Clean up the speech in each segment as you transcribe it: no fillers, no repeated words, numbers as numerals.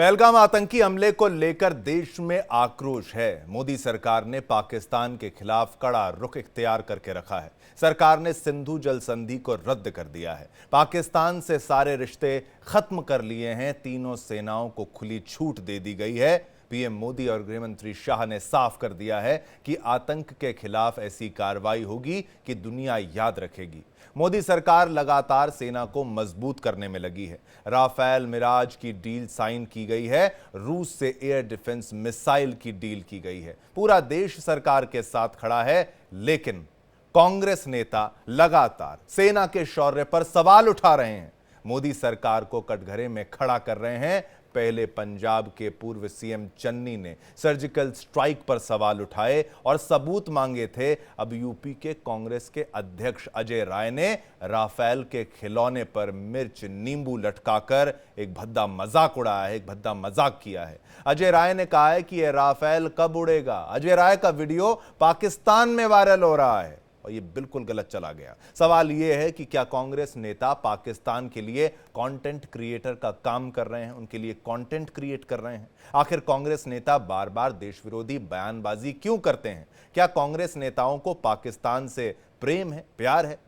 पहलगाम आतंकी हमले को लेकर देश में आक्रोश है। मोदी सरकार ने पाकिस्तान के खिलाफ कड़ा रुख इख्तियार करके रखा है। सरकार ने सिंधु जल संधि को रद्द कर दिया है। पाकिस्तान से सारे रिश्ते खत्म कर लिए हैं। तीनों सेनाओं को खुली छूट दे दी गई है। पीएम मोदी और गृहमंत्री शाह ने साफ कर दिया है कि आतंक के खिलाफ ऐसी कार्रवाई होगी कि दुनिया याद रखेगी। मोदी सरकार लगातार सेना को मजबूत करने में लगी है। राफेल मिराज की डील साइन की गई है। रूस से एयर डिफेंस मिसाइल की डील की गई है। पूरा देश सरकार के साथ खड़ा है, लेकिन कांग्रेस नेता लगातार सेना के शौर्य पर सवाल उठा रहे हैं। मोदी सरकार को कटघरे में खड़ा कर रहे हैं। पहले पंजाब के पूर्व सीएम चन्नी ने सर्जिकल स्ट्राइक पर सवाल उठाए और सबूत मांगे थे। अब यूपी के कांग्रेस के अध्यक्ष अजय राय ने राफेल के खिलौने पर मिर्च नींबू लटकाकर एक भद्दा मजाक उड़ाया है, एक भद्दा मजाक किया है। अजय राय ने कहा है कि यह राफेल कब उड़ेगा। अजय राय का वीडियो पाकिस्तान में वायरल हो रहा है और यह बिल्कुल गलत चला गया। सवाल यह है कि क्या कांग्रेस नेता पाकिस्तान के लिए कंटेंट क्रिएटर का काम कर रहे हैं, उनके लिए कंटेंट क्रिएट कर रहे हैं? आखिर कांग्रेस नेता बार बार देश विरोधी बयानबाजी क्यों करते हैं? क्या कांग्रेस नेताओं को पाकिस्तान से प्रेम है, प्यार है?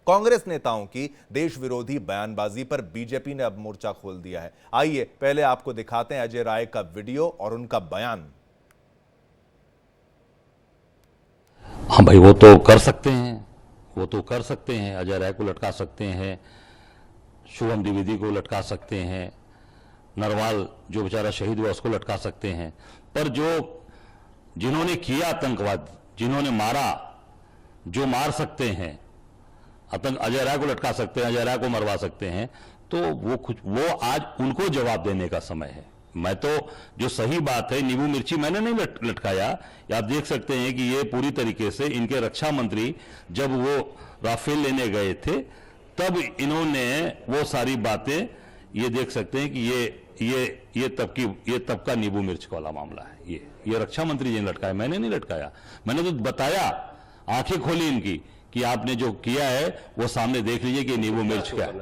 कांग्रेस नेताओं की देश विरोधी बयानबाजी पर बीजेपी ने अब मोर्चा खोल दिया है। आइए पहले आपको दिखाते हैं अजय राय का वीडियो और उनका बयान। हाँ भाई, वो तो कर सकते हैं, अजय राय को लटका सकते हैं, शुभम द्विवेदी को लटका सकते हैं, नरवाल जो बेचारा शहीद हुआ उसको लटका सकते हैं, पर जिन्होंने किया आतंकवाद, जिन्होंने मारा, जो मार सकते हैं, अजय राय को लटका सकते हैं, अजय राय को मरवा सकते हैं, तो वो आज उनको जवाब देने का समय है। मैं तो जो सही बात है, नींबू मिर्ची मैंने नहीं लटकाया। आप देख सकते हैं कि ये पूरी तरीके से इनके रक्षा मंत्री जब वो राफेल लेने गए थे तब इन्होंने वो सारी बातें, ये देख सकते हैं कि ये तब का नींबू मिर्च वाला मामला है। ये रक्षा मंत्री जी ने लटकाया, मैंने नहीं लटकाया। मैंने तो बताया, आंखें खोली इनकी कि आपने जो किया है वो सामने देख लीजिए कि नींबू मिर्च क्या है।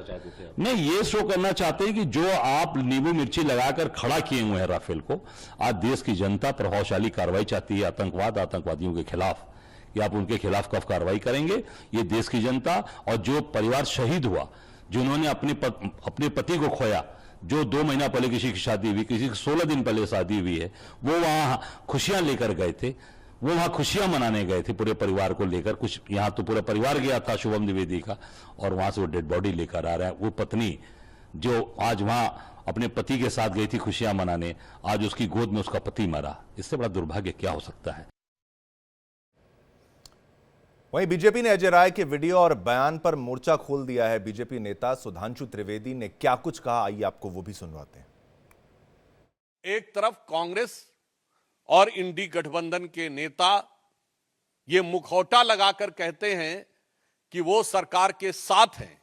नहीं, ये शो करना चाहते हैं कि जो आप नींबू मिर्ची लगाकर खड़ा किए हुए हैं राफेल को, आज देश की जनता प्रभावशाली कार्रवाई चाहती है आतंकवादियों के खिलाफ। कि आप उनके खिलाफ कब कार्रवाई करेंगे, ये देश की जनता और जो परिवार शहीद हुआ, जिन्होंने अपने पति को खोया, जो 2 महीना पहले किसी की शादी हुई, किसी की 16 दिन पहले शादी हुई है, वो वहां खुशियां लेकर गए थे, वो वहां खुशियां मनाने गए थे पूरे परिवार को लेकर। कुछ यहां तो पूरा परिवार गया था शुभम द्विवेदी का, और वहां से वो डेड बॉडी लेकर आ रहा है। वो पत्नी जो आज वहां अपने पति के साथ गई थी खुशियां मनाने, आज उसकी गोद में उसका पति मरा। इससे बड़ा दुर्भाग्य क्या हो सकता है? वहीं बीजेपी ने अजय राय के वीडियो और बयान पर मोर्चा खोल दिया है। बीजेपी नेता सुधांशु त्रिवेदी ने क्या कुछ कहा, आइए आपको वो भी सुनवाते हैं। एक तरफ कांग्रेस और इंडी गठबंधन के नेता ये मुखौटा लगाकर कहते हैं कि वो सरकार के साथ हैं,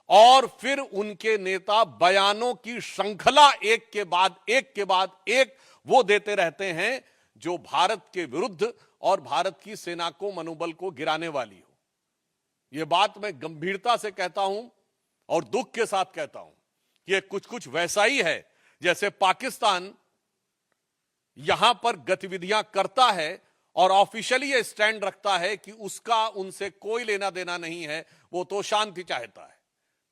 और फिर उनके नेता बयानों की श्रृंखला एक के बाद एक वो देते रहते हैं जो भारत के विरुद्ध और भारत की सेना को, मनोबल को गिराने वाली हो। यह बात मैं गंभीरता से कहता हूं और दुख के साथ कहता हूं कि यह कुछ वैसा ही है जैसे पाकिस्तान यहां पर गतिविधियां करता है और ऑफिशियली यह स्टैंड रखता है कि उसका उनसे कोई लेना देना नहीं है, वो तो शांति चाहता है।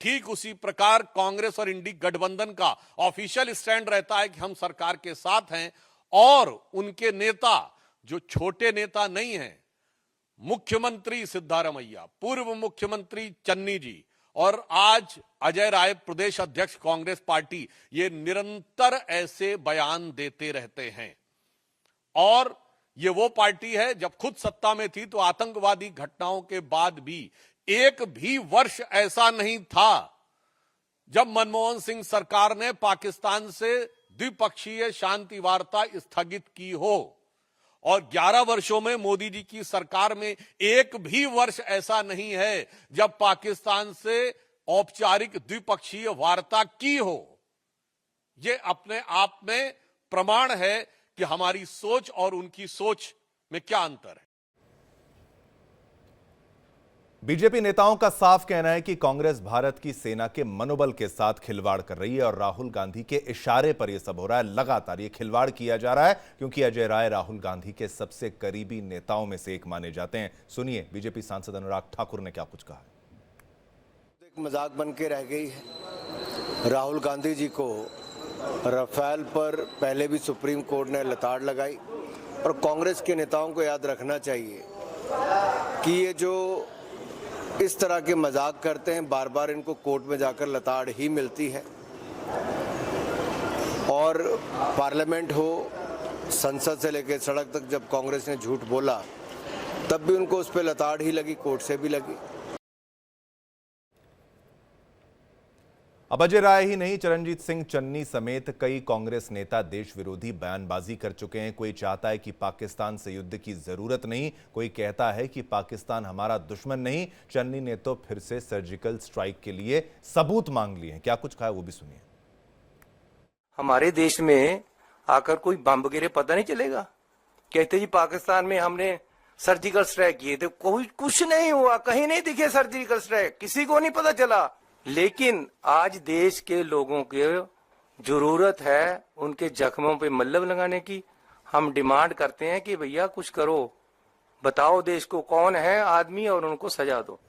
ठीक उसी प्रकार कांग्रेस और इंडी गठबंधन का ऑफिशियल स्टैंड रहता है कि हम सरकार के साथ हैं, और उनके नेता जो छोटे नेता नहीं हैं, मुख्यमंत्री सिद्धारमैया, पूर्व मुख्यमंत्री चन्नी जी और आज अजय राय प्रदेश अध्यक्ष कांग्रेस पार्टी, ये निरंतर ऐसे बयान देते रहते हैं। और ये वो पार्टी है, जब खुद सत्ता में थी तो आतंकवादी घटनाओं के बाद भी एक भी वर्ष ऐसा नहीं था जब मनमोहन सिंह सरकार ने पाकिस्तान से द्विपक्षीय शांति वार्ता स्थगित की हो, और 11 वर्षों में मोदी जी की सरकार में एक भी वर्ष ऐसा नहीं है जब पाकिस्तान से औपचारिक द्विपक्षीय वार्ता की हो। यह अपने आप में प्रमाण है कि हमारी सोच और उनकी सोच में क्या अंतर है। बीजेपी नेताओं का साफ कहना है कि कांग्रेस भारत की सेना के मनोबल के साथ खिलवाड़ कर रही है और राहुल गांधी के इशारे पर यह सब हो रहा है। लगातार ये खिलवाड़ किया जा रहा है क्योंकि अजय राय राहुल गांधी के सबसे करीबी नेताओं में से एक माने जाते हैं। सुनिए बीजेपी सांसद अनुराग ठाकुर ने क्या कुछ कहा है। एक मजाक बन के रह गई है। राहुल गांधी जी को राफेल पर पहले भी सुप्रीम कोर्ट ने लताड़ लगाई और कांग्रेस के नेताओं को याद रखना चाहिए कि ये जो इस तरह के मजाक करते हैं, बार बार इनको कोर्ट में जाकर लताड़ ही मिलती है। और पार्लियामेंट हो, संसद से लेकर सड़क तक जब कांग्रेस ने झूठ बोला तब भी उनको उस पर लताड़ ही लगी, कोर्ट से भी लगी। अब अजय राय ही नहीं, चरणजीत सिंह चन्नी समेत कई कांग्रेस नेता देश विरोधी बयानबाजी कर चुके हैं। कोई चाहता है कि पाकिस्तान से युद्ध की जरूरत नहीं, कोई कहता है कि पाकिस्तान हमारा दुश्मन नहीं। चन्नी ने तो फिर से सर्जिकल स्ट्राइक के लिए सबूत मांग लिए हैं। क्या कुछ कहा है वो भी सुनिए। हमारे देश में आकर कोई बम गिरे पता नहीं चलेगा। कहते जी पाकिस्तान में हमने सर्जिकल स्ट्राइक किए थे, कोई कुछ नहीं हुआ, कहीं नहीं दिखे सर्जिकल स्ट्राइक, किसी को नहीं पता चला। लेकिन आज देश के लोगों की जरूरत है उनके जख्मों पे मल्हम लगाने की। हम डिमांड करते हैं कि भैया कुछ करो, बताओ देश को कौन है आदमी और उनको सजा दो।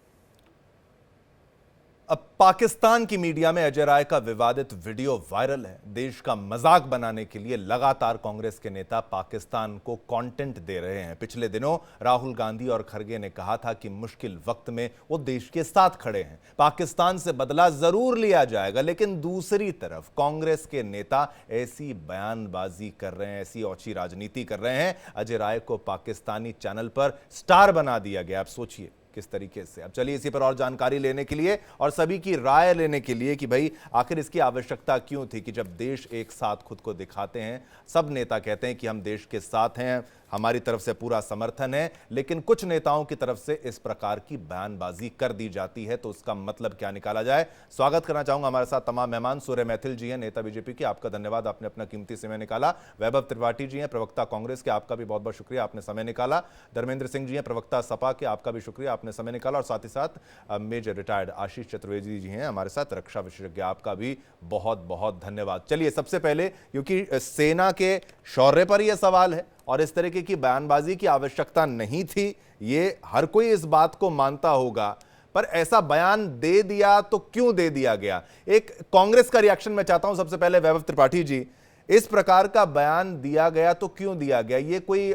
अब पाकिस्तान की मीडिया में अजय राय का विवादित वीडियो वायरल है। देश का मजाक बनाने के लिए लगातार कांग्रेस के नेता पाकिस्तान को कंटेंट दे रहे हैं। पिछले दिनों राहुल गांधी और खड़गे ने कहा था कि मुश्किल वक्त में वो देश के साथ खड़े हैं, पाकिस्तान से बदला जरूर लिया जाएगा। लेकिन दूसरी तरफ कांग्रेस के नेता ऐसी बयानबाजी कर रहे हैं, ऐसी औची राजनीति कर रहे हैं। अजय राय को पाकिस्तानी चैनल पर स्टार बना दिया गया। आप सोचिए किस तरीके से। अब चलिए इसी पर और जानकारी लेने के लिए और सभी की राय लेने के लिए कि भाई आखिर इसकी आवश्यकता क्यों थी कि जब देश एक साथ खुद को दिखाते हैं, सब नेता कहते हैं कि हम देश के साथ हैं, हमारी तरफ से पूरा समर्थन है, लेकिन कुछ नेताओं की तरफ से इस प्रकार की बयानबाजी कर दी जाती है, तो उसका मतलब क्या निकाला जाए। स्वागत करना चाहूंगा हमारे साथ तमाम मेहमान। सूर्य मैथिल जी हैं, नेता बीजेपी के, आपका धन्यवाद, आपने अपना कीमती समय निकाला। वैभव त्रिपाठी जी हैं, प्रवक्ता कांग्रेस के, आपका भी बहुत बहुत शुक्रिया, आपने समय निकाला। धर्मेंद्र सिंह जी हैं, प्रवक्ता सपा के, आपका भी शुक्रिया, आपने समय निकाला। और साथ ही साथ मेजर रिटायर्ड आशीष चतुर्वेदी जी हैं हमारे साथ, रक्षा विशेषज्ञ, आपका भी बहुत बहुत धन्यवाद। चलिए सबसे पहले, क्योंकि सेना के शौर्य पर यह सवाल है और इस तरीके की बयानबाजी की आवश्यकता नहीं थी, ये हर कोई इस बात को मानता होगा, पर ऐसा बयान दे दिया तो क्यों दे दिया गया? एक कांग्रेस का रिएक्शन मैं चाहता हूं। सबसे पहले वैभव त्रिपाठी जी, इस प्रकार का बयान दिया गया तो क्यों दिया गया? ये कोई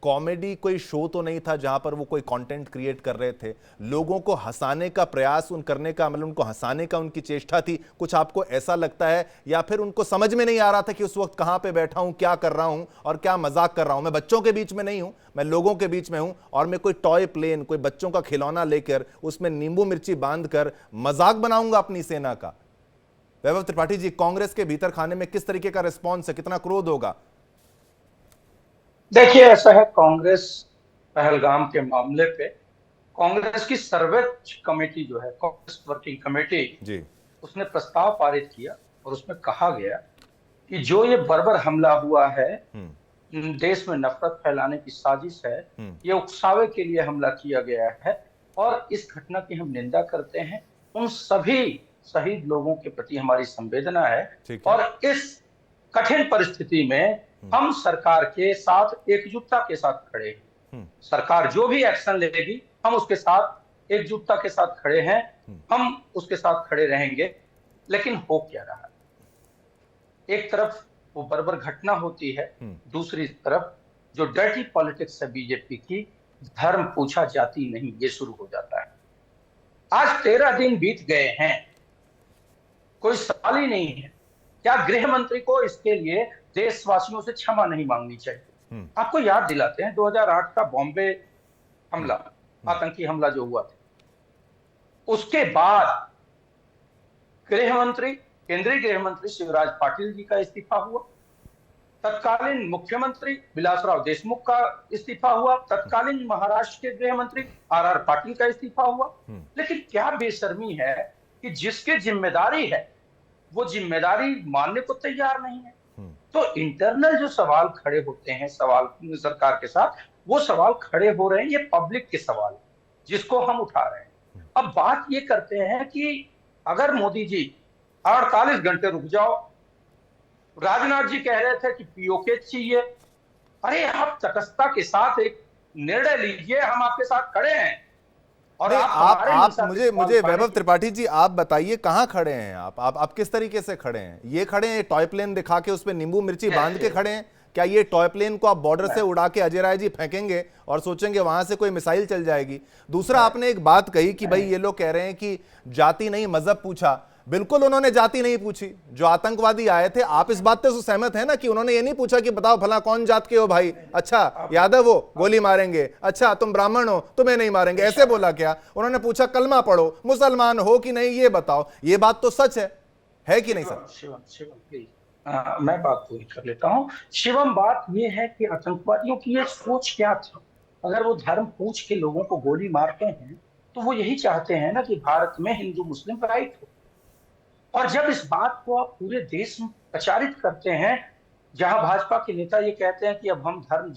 कॉमेडी कोई शो तो नहीं था जहां पर वो कोई कंटेंट क्रिएट कर रहे थे, लोगों को हंसाने का प्रयास करने का, मतलब उनको हंसाने का उनकी चेष्टा थी, कुछ आपको ऐसा लगता है? या फिर उनको समझ में नहीं आ रहा था कि उस वक्त कहां पे बैठा हूं, क्या कर रहा हूं और क्या मजाक कर रहा हूं? मैं बच्चों के बीच में नहीं हूं, मैं लोगों के बीच में हूं और मैं कोई टॉय प्लेन, कोई बच्चों का खिलौना लेकर उसमें नींबू मिर्ची बांधकर मजाक बनाऊंगा अपनी सेना का। वैभव त्रिपाठी जी, कांग्रेस के भीतर खाने में किस तरीके का रिस्पॉन्स है, कितना क्रोध होगा? देखिए, ऐसा है, कांग्रेस पहलगाम के मामले पे कांग्रेस की सर्वोच्च कमेटी जो है, कांग्रेस वर्किंग कमेटी जी, उसने प्रस्ताव पारित किया और उसमें कहा गया कि जो ये बर्बर हमला हुआ है, देश में नफरत फैलाने की साजिश है, ये उकसावे के लिए हमला किया गया है और इस घटना की हम निंदा करते हैं। उन सभी शहीद लोगों के प्रति हमारी संवेदना है और इस कठिन परिस्थिति में हम सरकार के साथ एकजुटता के साथ खड़े हैं। सरकार जो भी एक्शन लेगी हम उसके साथ एकजुटता के साथ खड़े हैं, हम उसके साथ खड़े रहेंगे। लेकिन हो क्या रहा है? एक तरफ वो बर्बर घटना होती है, दूसरी तरफ जो डर्टी पॉलिटिक्स है बीजेपी की, धर्म पूछा जाति नहीं, ये शुरू हो जाता है। आज 13 दिन बीत गए हैं, कोई सवाल ही नहीं है। क्या गृह मंत्री को इसके लिए देशवासियों से क्षमा नहीं मांगनी चाहिए? आपको याद दिलाते हैं 2008 का बॉम्बे हमला, आतंकी हमला जो हुआ था, उसके बाद गृह मंत्री, केंद्रीय गृह मंत्री शिवराज पाटिल जी का इस्तीफा हुआ, तत्कालीन मुख्यमंत्री विलासराव देशमुख का इस्तीफा हुआ, तत्कालीन महाराष्ट्र के गृह मंत्री आर पाटिल का इस्तीफा हुआ। लेकिन क्या बेशर्मी है कि जिसकी जिम्मेदारी है वो जिम्मेदारी मानने को तैयार नहीं है। तो इंटरनल जो सवाल खड़े होते हैं, सवाल सरकार के साथ, वो सवाल खड़े हो रहे हैं, ये पब्लिक के सवाल। जिसको हम उठा रहे हैं। अब बात ये करते हैं कि अगर मोदी जी 48 घंटे रुक जाओ, राजनाथ जी कह रहे थे कि पीओके चाहिए। अरे आप तटस्थता के साथ एक निर्णय लीजिए, हम आपके साथ खड़े हैं। और नहीं, आप मुझे वैभव त्रिपाठी जी आप बताइए कहां खड़े हैं आप किस तरीके से खड़े हैं? ये खड़े हैं टॉय प्लेन दिखा के उसपे नींबू मिर्ची बांध के खड़े हैं? क्या ये टॉय प्लेन को आप बॉर्डर से उड़ा के अजय राय जी फेंकेंगे और सोचेंगे वहां से कोई मिसाइल चल जाएगी? दूसरा, आपने एक बात कही कि भाई ये लोग कह रहे हैं कि जाति नहीं मजहब पूछा। बिल्कुल उन्होंने जाति नहीं पूछी। जो आतंकवादी आए थे, आप इस बात से सहमत है ना कि उन्होंने ये नहीं पूछा कि बताओ भला कौन जात के हो भाई, अच्छा यादव हो गोली मारेंगे, अच्छा तुम ब्राह्मण हो तुम्हें नहीं मारेंगे, ऐसे बोला क्या? उन्होंने पूछा कलमा पढ़ो, मुसलमान हो कि नहीं ये बताओ। ये बात तो सच है कि नहीं सर? शिवम प्लीज, मैं बात पूरी कर लेता हूँ। शिवम, बात ये है कि आतंकवादियों की ये सोच क्या थी? अगर वो धर्म पूछ के लोगों को गोली मारते हैं तो वो यही चाहते हैं ना कि भारत में हिंदू मुस्लिम राइट हो। और जब इस बात को आप पूरे देश में प्रचारित करते हैं, जहां भाजपा के नेता ये कहते हैं कि अब हम धर्म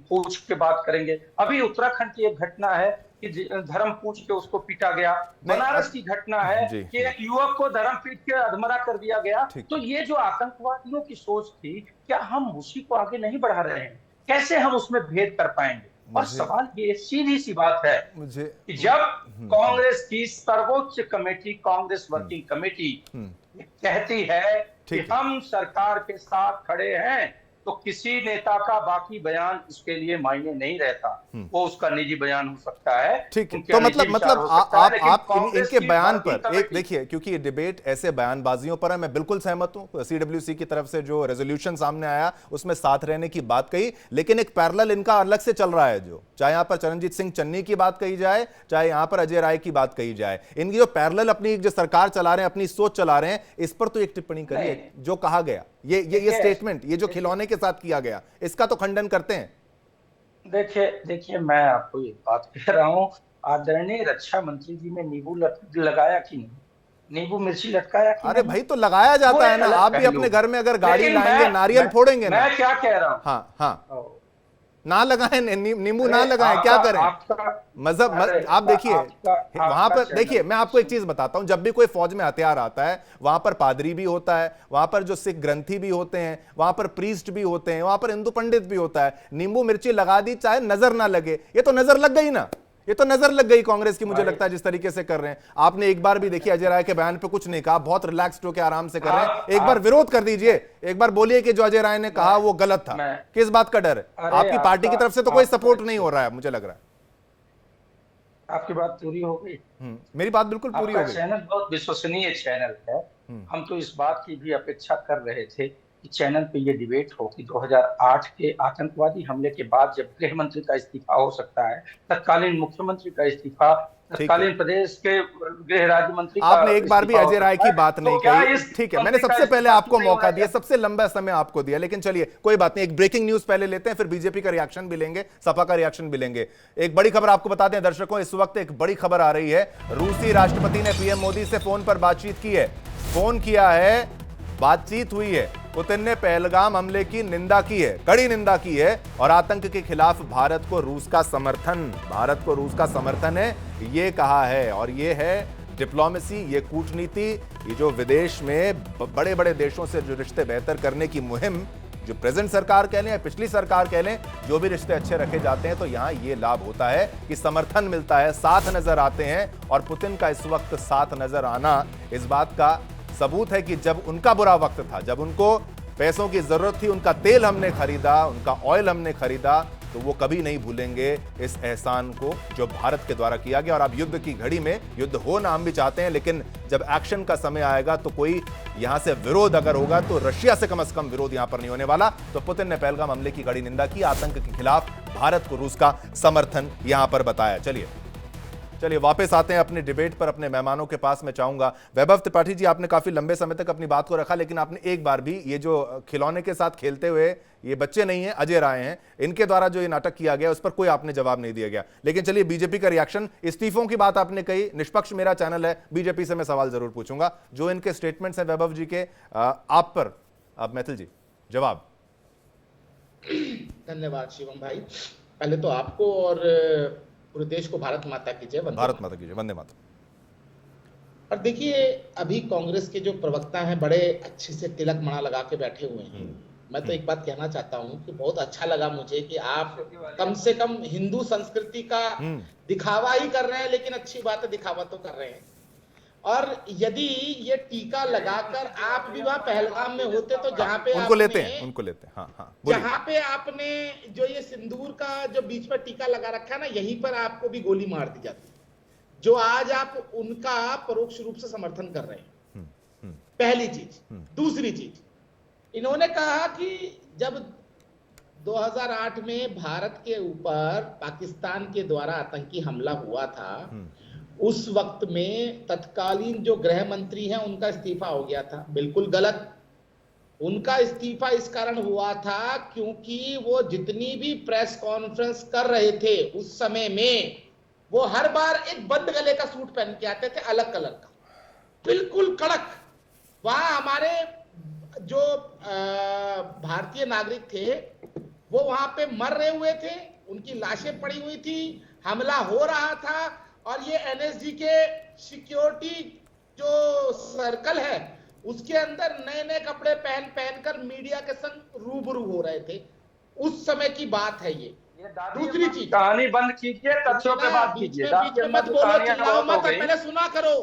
पूछ के बात करेंगे। अभी उत्तराखंड की एक घटना है कि धर्म पूछ के उसको पीटा गया। बनारस की घटना है कि एक युवक को धर्म पीट के अधमरा कर दिया गया। तो ये जो आतंकवादियों की सोच थी, क्या हम उसी को आगे नहीं बढ़ा रहे हैं? कैसे हम उसमें भेद कर पाएंगे? और सवाल ये सीधी सी बात है कि जब कांग्रेस की सर्वोच्च कमेटी, कांग्रेस वर्किंग कमेटी कहती है कि हम सरकार के साथ खड़े हैं, तो किसी नेता का बाकी बयान उसके लिए मायने नहीं रहता। वो उसका निजी बयान हो सकता है। ठीक है, तो मतलब आप इनके बयान पर एक देखिए, क्योंकि ये डिबेट ऐसे बयानबाजियों पर है, मैं बिल्कुल सहमत हूं। सीडब्ल्यूसी की तरफ से जो रेजोल्यूशन सामने आया उसमें साथ रहने की बात कही, लेकिन एक पैरेलल इनका अलग से चल रहा है। जो चाहे यहां पर चरणजीत सिंह चन्नी की बात कही जाए, चाहे यहां पर अजय राय की बात कही जाए, इनकी जो पैरेलल अपनी जो सरकार चला रहे हैं, अपनी सोच चला रहे हैं, इस पर तो एक टिप्पणी करिए। जो कहा गया ये स्टेटमेंट, ये जो खिलौने के साथ किया गया, इसका तो खंडन करते हैं। देखिए मैं आपको ये बात कह रहा हूँ, आदरणीय रक्षा मंत्री जी ने नींबू लगाया कि नहीं, नींबू मिर्ची लटकाया कि अरे भाई तो लगाया जाता है ना। आप भी अपने घर में अगर गाड़ी लाएंगे नारियल फोड़ेंगे ना। मैं क्या कह रहा हूँ, हाँ ना लगाएं, नींबू ना लगाएं, क्या करें? मजहब आप देखिए वहां पर, देखिए मैं आपको एक चीज बताता हूं, जब भी कोई फौज में हथियार आता है, वहां पर पादरी भी होता है, वहां पर जो सिख ग्रंथी भी होते हैं, वहां पर प्रीस्ट भी होते हैं, वहां पर हिंदू पंडित भी होता है। नींबू मिर्ची लगा दी चाहे नजर ना लगे, ये तो नजर लग गई ना, ये तो नजर लग गई कांग्रेस की। मुझे लगता है जिस तरीके से कर रहे हैं, आपने एक बार भी देखिए अजय राय के बयान पे कुछ नहीं कहा, बहुत रिलैक्स्ड होकर आराम से कर रहे हैं। एक बार विरोध कर दीजिए, एक बार बोलिए कि जो अजय राय ने कहा वो गलत था। किस बात का डर है? आपकी पार्टी की तरफ से तो कोई सपोर्ट नहीं हो रहा है, मुझे लग रहा है। आपकी बात पूरी हो गई? मेरी बात बिल्कुल पूरी हो गई। चैनल बहुत विश्वसनीय चैनल है। हम तो इस बात की भी अपेक्षा कर रहे थे कि चैनल पे ये डिबेट हो कि 2008 के आतंकवादी हमले के बाद जब गृह मंत्री का इस्तीफा हो सकता है, तत्कालीन मुख्यमंत्री का इस्तीफा, तत्कालीन प्रदेश के गृह राज्य मंत्री का, आपने एक बार भी अजय राय की बात नहीं कही। ठीक है, मैंने सबसे पहले आपको मौका दिया, सबसे लंबा समय आपको दिया, लेकिन चलिए कोई बात नहीं। एक ब्रेकिंग न्यूज पहले लेते हैं, फिर बीजेपी का रिएक्शन भी लेंगे, सपा का रिएक्शन भी लेंगे। एक बड़ी खबर आपको बताते हैं दर्शकों, इस वक्त एक बड़ी खबर आ रही है। रूसी राष्ट्रपति ने पीएम मोदी से फोन पर बातचीत की है, फोन किया है, बातचीत हुई है। पुतिन ने पहलगाम हमले की निंदा की है, कड़ी निंदा की है, और आतंक के खिलाफ भारत को रूस का समर्थन है, ये कहा है। और ये है डिप्लोमेसी, ये कूटनीति, ये जो विदेश में बड़े बड़े देशों से जो रिश्ते बेहतर करने की मुहिम, जो प्रेजेंट सरकार कह लें या पिछली सरकार कह लें, जो भी रिश्ते अच्छे रखे जाते हैं, तो यहां ये लाभ होता है कि समर्थन मिलता है, साथ नजर आते हैं। और पुतिन का इस वक्त साथ नजर आना इस बात का सबूत है कि जब उनका बुरा वक्त था, जब उनको पैसों की जरूरत थी, उनका तेल हमने खरीदा, उनका ऑयल हमने खरीदा, तो वो कभी नहीं भूलेंगे इस एहसान को जो भारत के द्वारा किया गया। और अब युद्ध की घड़ी में, युद्ध हो ना हम भी चाहते हैं, लेकिन जब एक्शन का समय आएगा तो कोई यहां से विरोध अगर होगा तो रशिया से कम विरोध यहां पर नहीं होने वाला। तो पुतिन ने पहलगाम हमले की कड़ी निंदा की, आतंक के खिलाफ भारत को रूस का समर्थन यहां पर बताया। चलिए वापस आते हैं अपने डिबेट पर, अपने मेहमानों के पास मैं चाहूंगा। वैभव त्रिपाठी जी, आपने काफी लंबे समय तक अपनी बात को रखा, लेकिन आपने एक बार भी ये जो खिलौने के साथ खेलते हुए, ये बच्चे नहीं हैं, अजय राय हैं, इनके द्वारा जो ये नाटक किया गया उस पर कोई आपने जवाब नहीं दिया गया। लेकिन चलिए बीजेपी का रिएक्शन, इस्तीफों की बात आपने कही, निष्पक्ष मेरा चैनल है, बीजेपी से मैं सवाल जरूर पूछूंगा। जो इनके स्टेटमेंट्स हैं वैभव जी के, आप पर, आप मैथिल जी जवाब। धन्यवाद शिवम भाई, पहले तो आपको और पूरे देश को भारत माता की जय, वंदे भारत माता की जय, वंदे मातरम। और देखिए, अभी कांग्रेस के जो प्रवक्ता हैं बड़े अच्छे से तिलक माला लगा के बैठे हुए हैं। मैं तो एक बात कहना चाहता हूं कि बहुत अच्छा लगा मुझे कि आप कम से कम हिंदू संस्कृति का दिखावा ही कर रहे हैं, लेकिन अच्छी बात है, दिखावा तो कर रहे हैं। और यदि ये टीका लगाकर आप भी वहां पहलगाम में होते तो जहां पे उनको लेते हैं, हाँ, जहां पे आपने जो ये सिंदूर का जो बीच में टीका लगा रखा है ना, यहीं पर आपको भी गोली मार दी जाती, जो आज आप उनका परोक्ष रूप से समर्थन कर रहे हैं। पहली चीज। दूसरी चीज, इन्होंने कहा कि जब 2008 में भारत के ऊपर पाकिस्तान के द्वारा आतंकी हमला हुआ था, उस वक्त में तत्कालीन जो गृह मंत्री हैं उनका इस्तीफा हो गया था। बिल्कुल गलत। उनका इस्तीफा इस कारण हुआ था क्योंकि वो जितनी भी प्रेस कॉन्फ्रेंस कर रहे थे उस समय में, वो हर बार एक बंद गले का सूट पहन के आते थे, अलग कलर का, बिल्कुल कड़क। वहां हमारे जो भारतीय नागरिक थे वो वहां पे मर रहे हुए थे, उनकी लाशें पड़ी हुई थी, हमला हो रहा था, और ये एनएसजी के सिक्योरिटी जो सर्कल है उसके अंदर नए नए कपड़े पहन कर मीडिया के संग रूबरू हो रहे थे। उस समय की बात है ये। दूसरी चीज, कहानी बंद कीजिए, तथ्यों पे बात कीजिए। बीच में मत बोलो, चिल्लाओ मत, पहले सुना करो।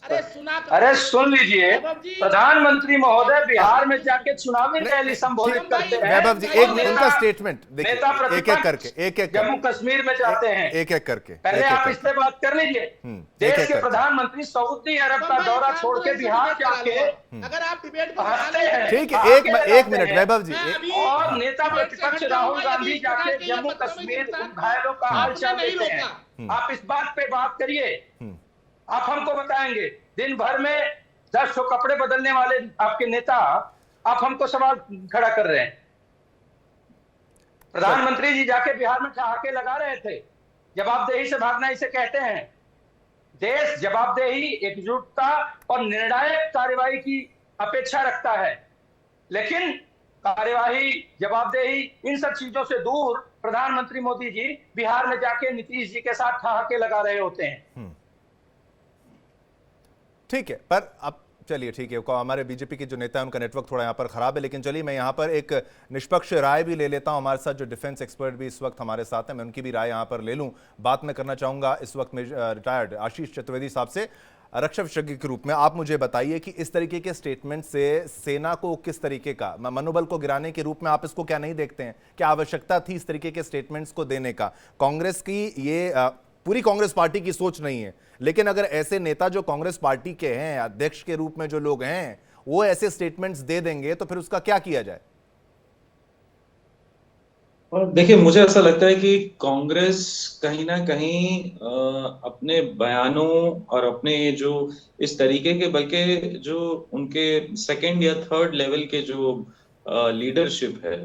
अरे सुन लीजिए, प्रधानमंत्री महोदय बिहार में जाके चुनावी रैली संबोधित करते हैं। वैभव जी, एक उनका स्टेटमेंट देखिए, एक एक करके जम्मू कश्मीर में जाते हैं, एक एक करके पहले आप इससे बात कर लीजिए। देश के प्रधानमंत्री सऊदी अरब का दौरा छोड़ के बिहार जाके, अगर आप डिबेट ठीक है, एक मिनट वैभव जी। और नेता प्रतिपक्ष राहुल गांधी जाके जम्मू कश्मीर घायलों का हाल चाल लेते हैं। आप इस बात पे बात करिए, आप हमको बताएंगे। दिन भर में 10 कपड़े बदलने वाले आपके नेता, आप हमको सवाल खड़ा कर रहे हैं। प्रधानमंत्री जी जाके बिहार में ठहाके लगा रहे थे। जवाबदेही से भागना इसे कहते हैं। देश जवाबदेही, एकजुटता और निर्णायक कार्यवाही की अपेक्षा रखता है, लेकिन कार्यवाही, जवाबदेही, इन सब चीजों से दूर प्रधानमंत्री मोदी जी बिहार में जाके नीतीश जी के साथ ठहाके लगा रहे होते हैं। ठीक है, पर अब चलिए, ठीक है, हमारे बीजेपी के जो नेता है उनका नेटवर्क थोड़ा यहाँ पर खराब है, लेकिन चलिए मैं यहाँ पर एक निष्पक्ष राय भी ले लेता हूँ। हमारे साथ जो डिफेंस एक्सपर्ट भी इस वक्त हमारे साथ हैं, मैं उनकी भी राय यहाँ पर ले लूँ। बात मैं करना चाहूँगा इस वक्त में रिटायर्ड आशीष चतुर्वेदी साहब से। रक्षा विशेषज्ञ के रूप में आप मुझे बताइए कि इस तरीके के स्टेटमेंट से सेना को किस तरीके का मनोबल को गिराने के रूप में आप इसको क्या नहीं देखते हैं? क्या आवश्यकता थी इस तरीके के स्टेटमेंट्स को देने का? कांग्रेस की ये पूरी कांग्रेस पार्टी की सोच नहीं है, लेकिन अगर ऐसे नेता जो कांग्रेस पार्टी के हैं, अध्यक्ष के रूप में जो लोग हैं, वो ऐसे स्टेटमेंट्स दे देंगे तो फिर उसका क्या किया जाए? और देखिए, मुझे ऐसा लगता है कि कांग्रेस कहीं ना कहीं अपने बयानों और अपने जो इस तरीके के, बल्कि जो उनके सेकंड या थर्ड लेवल के जो लीडरशिप है,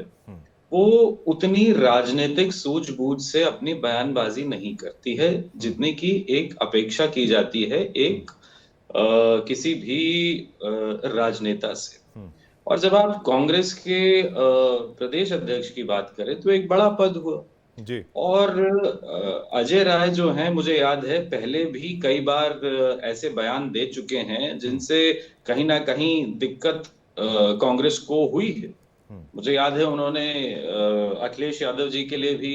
वो उतनी राजनीतिक सूझबूझ से अपनी बयानबाजी नहीं करती है जितनी की एक अपेक्षा की जाती है एक किसी भी राजनेता से। और जब आप कांग्रेस के प्रदेश अध्यक्ष की बात करें तो एक बड़ा पद हुआ जी। और अजय राय जो हैं, मुझे याद है पहले भी कई बार ऐसे बयान दे चुके हैं जिनसे कहीं ना कहीं दिक्कत कांग्रेस को हुई है। मुझे याद है उन्होंने अखिलेश यादव जी के लिए भी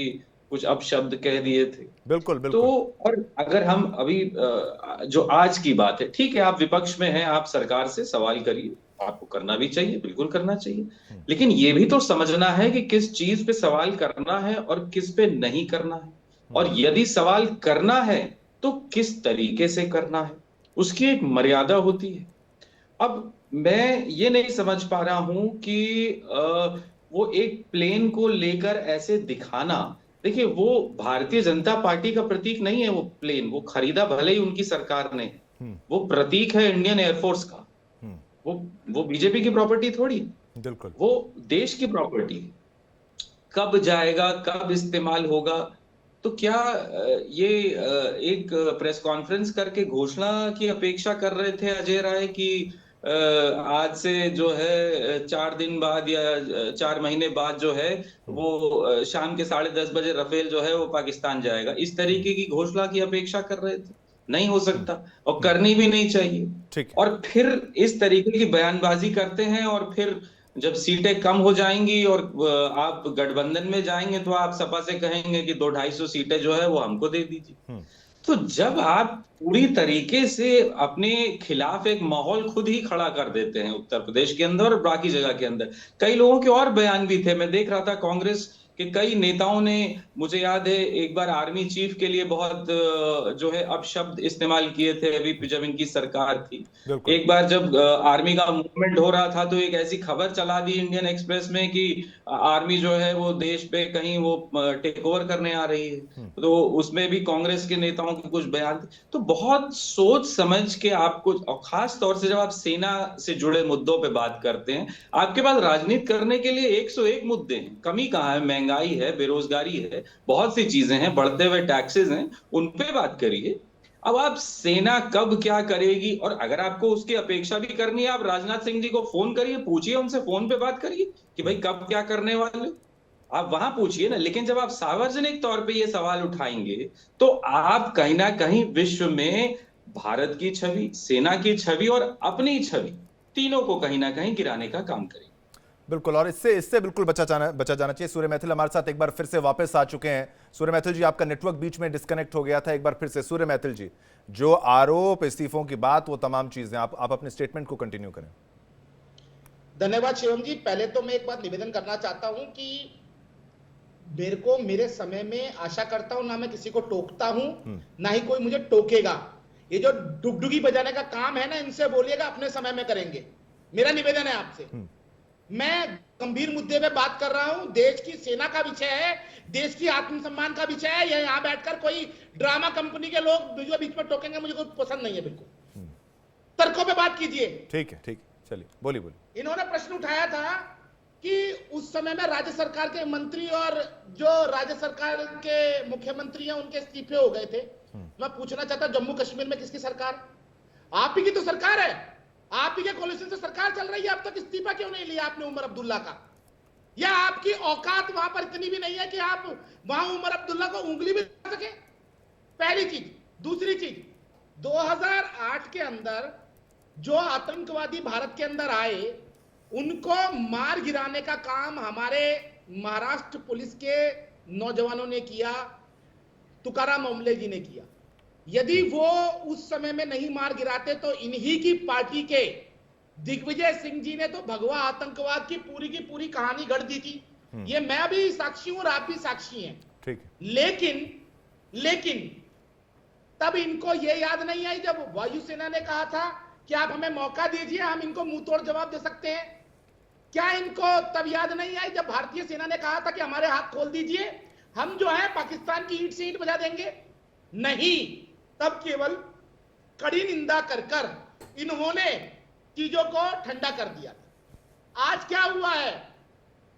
कुछ अपशब्द कह दिए थे। बिल्कुल बिल्कुल। तो और अगर हम अभी जो आज की बात है, ठीक है, आप विपक्ष में हैं, आप सरकार से सवाल करिए, आपको करना भी चाहिए, बिल्कुल करना चाहिए, लेकिन ये भी तो समझना है कि किस चीज पे सवाल करना है और किस पे नहीं करना है, और यदि सवाल करना है तो किस तरीके से करना है, उसकी एक मर्यादा होती है। अब मैं ये नहीं समझ पा रहा हूं कि वो एक प्लेन को लेकर ऐसे दिखाना, देखिए वो भारतीय जनता पार्टी का प्रतीक नहीं है। वो प्लेन वो खरीदा भले ही उनकी सरकार ने, वो प्रतीक है इंडियन एयरफोर्स का। वो बीजेपी की प्रॉपर्टी थोड़ी, बिल्कुल वो देश की प्रॉपर्टी। कब जाएगा, कब इस्तेमाल होगा, तो क्या ये एक प्रेस कॉन्फ्रेंस करके घोषणा की अपेक्षा कर रहे थे अजय राय की आज से जो है 4 दिन बाद या 4 महीने बाद जो है वो शाम के 10:30 बजे राफेल जो है वो पाकिस्तान जाएगा, इस तरीके की घोषणा की अपेक्षा कर रहे थे। नहीं हो सकता और करनी भी नहीं चाहिए। ठीक। और फिर इस तरीके की बयानबाजी करते हैं और फिर जब सीटें कम हो जाएंगी और आप गठबंधन में जाएंगे तो आप सपा से कहेंगे कि 200-250 सीटें जो है वो हमको दे दीजिए। तो जब आप पूरी तरीके से अपने खिलाफ एक माहौल खुद ही खड़ा कर देते हैं उत्तर प्रदेश के अंदर और बाकी जगह के अंदर, कई लोगों के और बयान भी थे। मैं देख रहा था कांग्रेस के कई नेताओं ने, मुझे याद है एक बार आर्मी चीफ के लिए बहुत जो है अपशब्द इस्तेमाल किए थे अभी जब इनकी सरकार थी। एक बार जब आर्मी का मूवमेंट हो रहा था तो एक ऐसी खबर चला दी इंडियन एक्सप्रेस में कि आर्मी जो है वो देश पे कहीं वो टेक ओवर करने आ रही है, तो उसमें भी कांग्रेस के नेताओं के कुछ बयान थे। तो बहुत सोच समझ के आपको, और खास तौर से जब आप सेना से जुड़े मुद्दों पे बात करते हैं, आपके पास राजनीति करने के लिए 101 मुद्दे हैं। कमी कहाँ है? महंगाई है, बेरोजगारी है, बहुत सी चीजें हैं, बढ़ते हुए टैक्सेस हैं, उन पे बात करिए। अब आप सेना कब क्या करेगी, और अगर आपको उसकी अपेक्षा भी करनी है, आप राजनाथ सिंह जी को फोन करिए, पूछिए उनसे, फोन पे बात करिए कि भाई कब क्या करने वाले, आप वहां पूछिए ना। लेकिन जब आप सार्वजनिक तौर पे ये सवाल उठाएंगे तो आप कहीं ना कहीं विश्व में भारत की छवि, सेना की छवि और अपनी छवि, तीनों को कहीं ना कहीं गिराने का काम करेंगे। बिल्कुल, और इससे बिल्कुल बचा जाना चाहिए। सूर्य मैथिल हमारे साथ एक बार फिर से वापस आ चुके हैं। सूर्य मैथिल जी, आपका नेटवर्क बीच में डिस्कनेक्ट हो गया था, एक बार फिर से। सूर्य मैथिल जी, जो आरोप, इस्तीफों की बात, वो तमाम चीजें, आप अपने स्टेटमेंट को कंटिन्यू करें। धन्यवाद शिवम जी। पहले तो मैं एक बात निवेदन करना चाहता हूं कि मेरे को, मेरे समय में, आशा करता हूं ना मैं किसी को टोकता हूं ना ही कोई मुझे टोकेगा। ये जो डुगडुगी बजाने का काम है ना, इनसे बोलिएगा अपने समय में करेंगे, मेरा निवेदन है आपसे। मैं गंभीर मुद्दे पे बात कर रहा हूं, देश की सेना का विषय है, देश की आत्मसम्मान का विषय है। यहां बैठकर कोई ड्रामा कंपनी के लोग जो बीच में टोकेंगे, मुझे कुछ पसंद नहीं है। बिल्कुल तर्कों पे बात कीजिए। ठीक है, ठीक है, चलिए बोलिए। इन्होंने प्रश्न उठाया था कि उस समय में राज्य सरकार के मंत्री और जो राज्य सरकार के मुख्यमंत्री हैं उनके इस्तीफे हो गए थे। मैं पूछना चाहता, जम्मू कश्मीर में किसकी सरकार? आप ही की तो सरकार है, आप ही के कोलिशन से सरकार चल रही है। अब तक इस्तीफा क्यों नहीं लिया आपने उमर अब्दुल्ला का? या आपकी औकात वहां पर इतनी भी नहीं है कि आप वहां उमर अब्दुल्ला को उंगली भी लगा सके? पहली चीज। दूसरी चीज, 2008 के अंदर जो आतंकवादी भारत के अंदर आए, उनको मार गिराने का काम हमारे महाराष्ट्र पुलिस के नौजवानों ने किया, तुकाराम ओमले जी ने किया। यदि वो उस समय में नहीं मार गिराते तो इन्हीं की पार्टी के दिग्विजय सिंह जी ने तो भगवा आतंकवाद की पूरी कहानी गढ़ दी थी। ये मैं भी साक्षी हूं और आप भी साक्षी हैं। ठीक है। लेकिन तब इनको ये याद नहीं आई जब वायुसेना ने कहा था कि आप हमें मौका दीजिए, हम इनको मुंह तोड़ जवाब दे सकते हैं। क्या इनको तब याद नहीं आई जब भारतीय सेना ने कहा था कि हमारे हाथ खोल दीजिए, हम जो है पाकिस्तान की ईंट से ईंट बजा देंगे? नहीं, तब केवल कड़ी निंदा कर इन्होंने चीजों को ठंडा कर दिया था। आज क्या हुआ है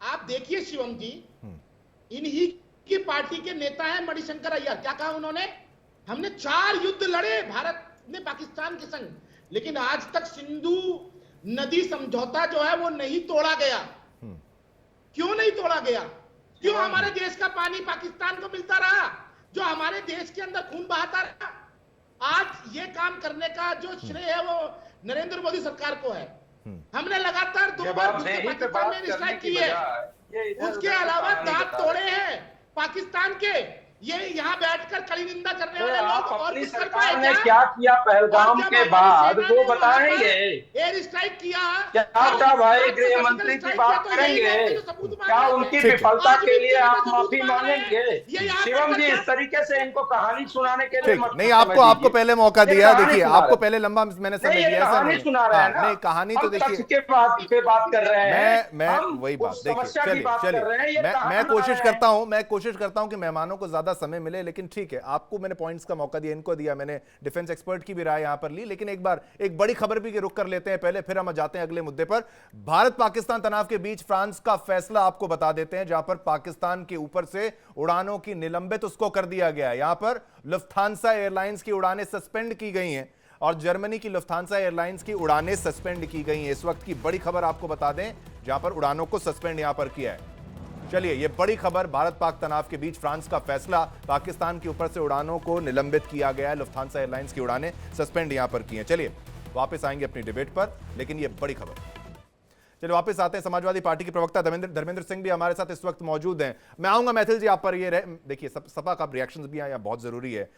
आप देखिए शिवम जी, इन्हीं की पार्टी के नेता हैं मणिशंकर अय्यर। क्या कहा उन्होंने? हमने 4 युद्ध लड़े भारत ने पाकिस्तान के संग, लेकिन आज तक सिंधु नदी समझौता जो है वो नहीं तोड़ा गया। क्यों नहीं तोड़ा गया? क्यों हमारे देश का पानी पाकिस्तान को मिलता रहा, जो हमारे देश के अंदर खून बहाता रहा? आज ये काम करने का जो श्रेय है वो नरेंद्र मोदी सरकार को है। हमने लगातार 2 बार पाकिस्तान में स्ट्राइक की है, उसके अलावा दांत तोड़े हैं पाकिस्तान के। ये यहाँ बैठकर कड़ी निंदा करने वाले लोग और अपनी सरकार ने क्या किया पहलगाम के बाद वो बताएंगे। एयर स्ट्राइक किया, क्या भाई गृह मंत्री की बात करेंगे? क्या उनकी विफलता के लिए आप माफी मांगेंगे? शिवम जी, इस तरीके से इनको कहानी सुनाने के लिए मत। नहीं, आपको पहले मौका दिया। देखिए, आपको पहले लंबा मैंने समय दिया। कहानी सुना रहे हैं ना, कहानी तो देखिए के बात कर रहे हैं। मैं वही बात देखिए, चलिए मैं कोशिश करता हूं कि मेहमानों को समय मिले, लेकिन ठीक है, आपको मैंने पॉइंट्स का मौका दिया, इनको दिया, मैंने डिफेंस एक्सपर्ट की भी राय यहां पर ली। लेकिन एक बार एक बड़ी खबर भी रुक कर लेते हैं पहले, फिर हम जाते हैं अगले मुद्दे पर। भारत पाकिस्तान तनाव के बीच फ्रांस का फैसला आपको बता देते हैं, जहां पर पाकिस्तान के ऊपर से उड़ानों की निलंबित उसको कर दिया गया है। यहां पर लुफ्थांसा एयरलाइंस की उड़ानें सस्पेंड की गई हैं। और जर्मनी की लुफ्थांसा एयरलाइंस की उड़ानें सस्पेंड की गई हैं। इस वक्त की बड़ी खबर आपको बता दें, जहां पर उड़ानों को सस्पेंड यहां पर किया है। चलिए, ये बड़ी खबर, भारत पाक तनाव के बीच फ्रांस का फैसला, पाकिस्तान के ऊपर से उड़ानों को निलंबित किया गया है। लुफ्थांसा एयरलाइंस की उड़ानें सस्पेंड यहां पर की हैं। चलिए वापस आएंगे अपनी डिबेट पर, लेकिन ये बड़ी खबर। चलिए वापस आते हैं। समाजवादी पार्टी के प्रवक्ता धर्मेंद्र सिंह भी हमारे साथ इस वक्त मौजूद हैं। मैं आऊंगा मैथिल जी आप पर। ये देखिए, सपा का रिएक्शंस भी यहाँ बहुत जरूरी है।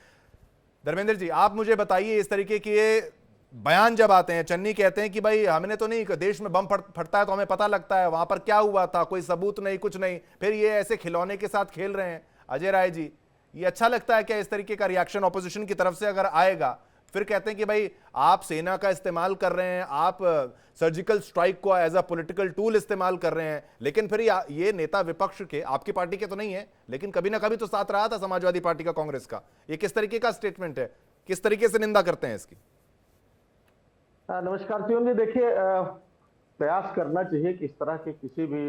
धर्मेंद्र जी, आप मुझे बताइए, इस तरीके के बयान जब आते हैं, चन्नी कहते हैं कि भाई हमने तो नहीं, देश में बम फटता है तो हमें पता लगता है वहां पर क्या हुआ था, कोई सबूत नहीं, कुछ नहीं, फिर ये ऐसे खिलौने के साथ खेल रहे हैं। अजय राय जी, ये अच्छा लगता है क्या इस तरीके का रिएक्शन ऑपोजिशन की तरफ से अगर आएगा? फिर कहते हैं कि भाई आप सेना का इस्तेमाल कर रहे हैं, आप सर्जिकल स्ट्राइक को एज अ पॉलिटिकल टूल इस्तेमाल कर रहे हैं, लेकिन फिर ये नेता विपक्ष के, आपकी पार्टी के तो नहीं है, लेकिन कभी ना कभी तो साथ रहा था समाजवादी पार्टी का, कांग्रेस का। ये किस तरीके का स्टेटमेंट है, किस तरीके से निंदा करते हैं इसकी? नमस्कार शिवम जी, देखिए प्रयास करना चाहिए कि इस तरह के किसी भी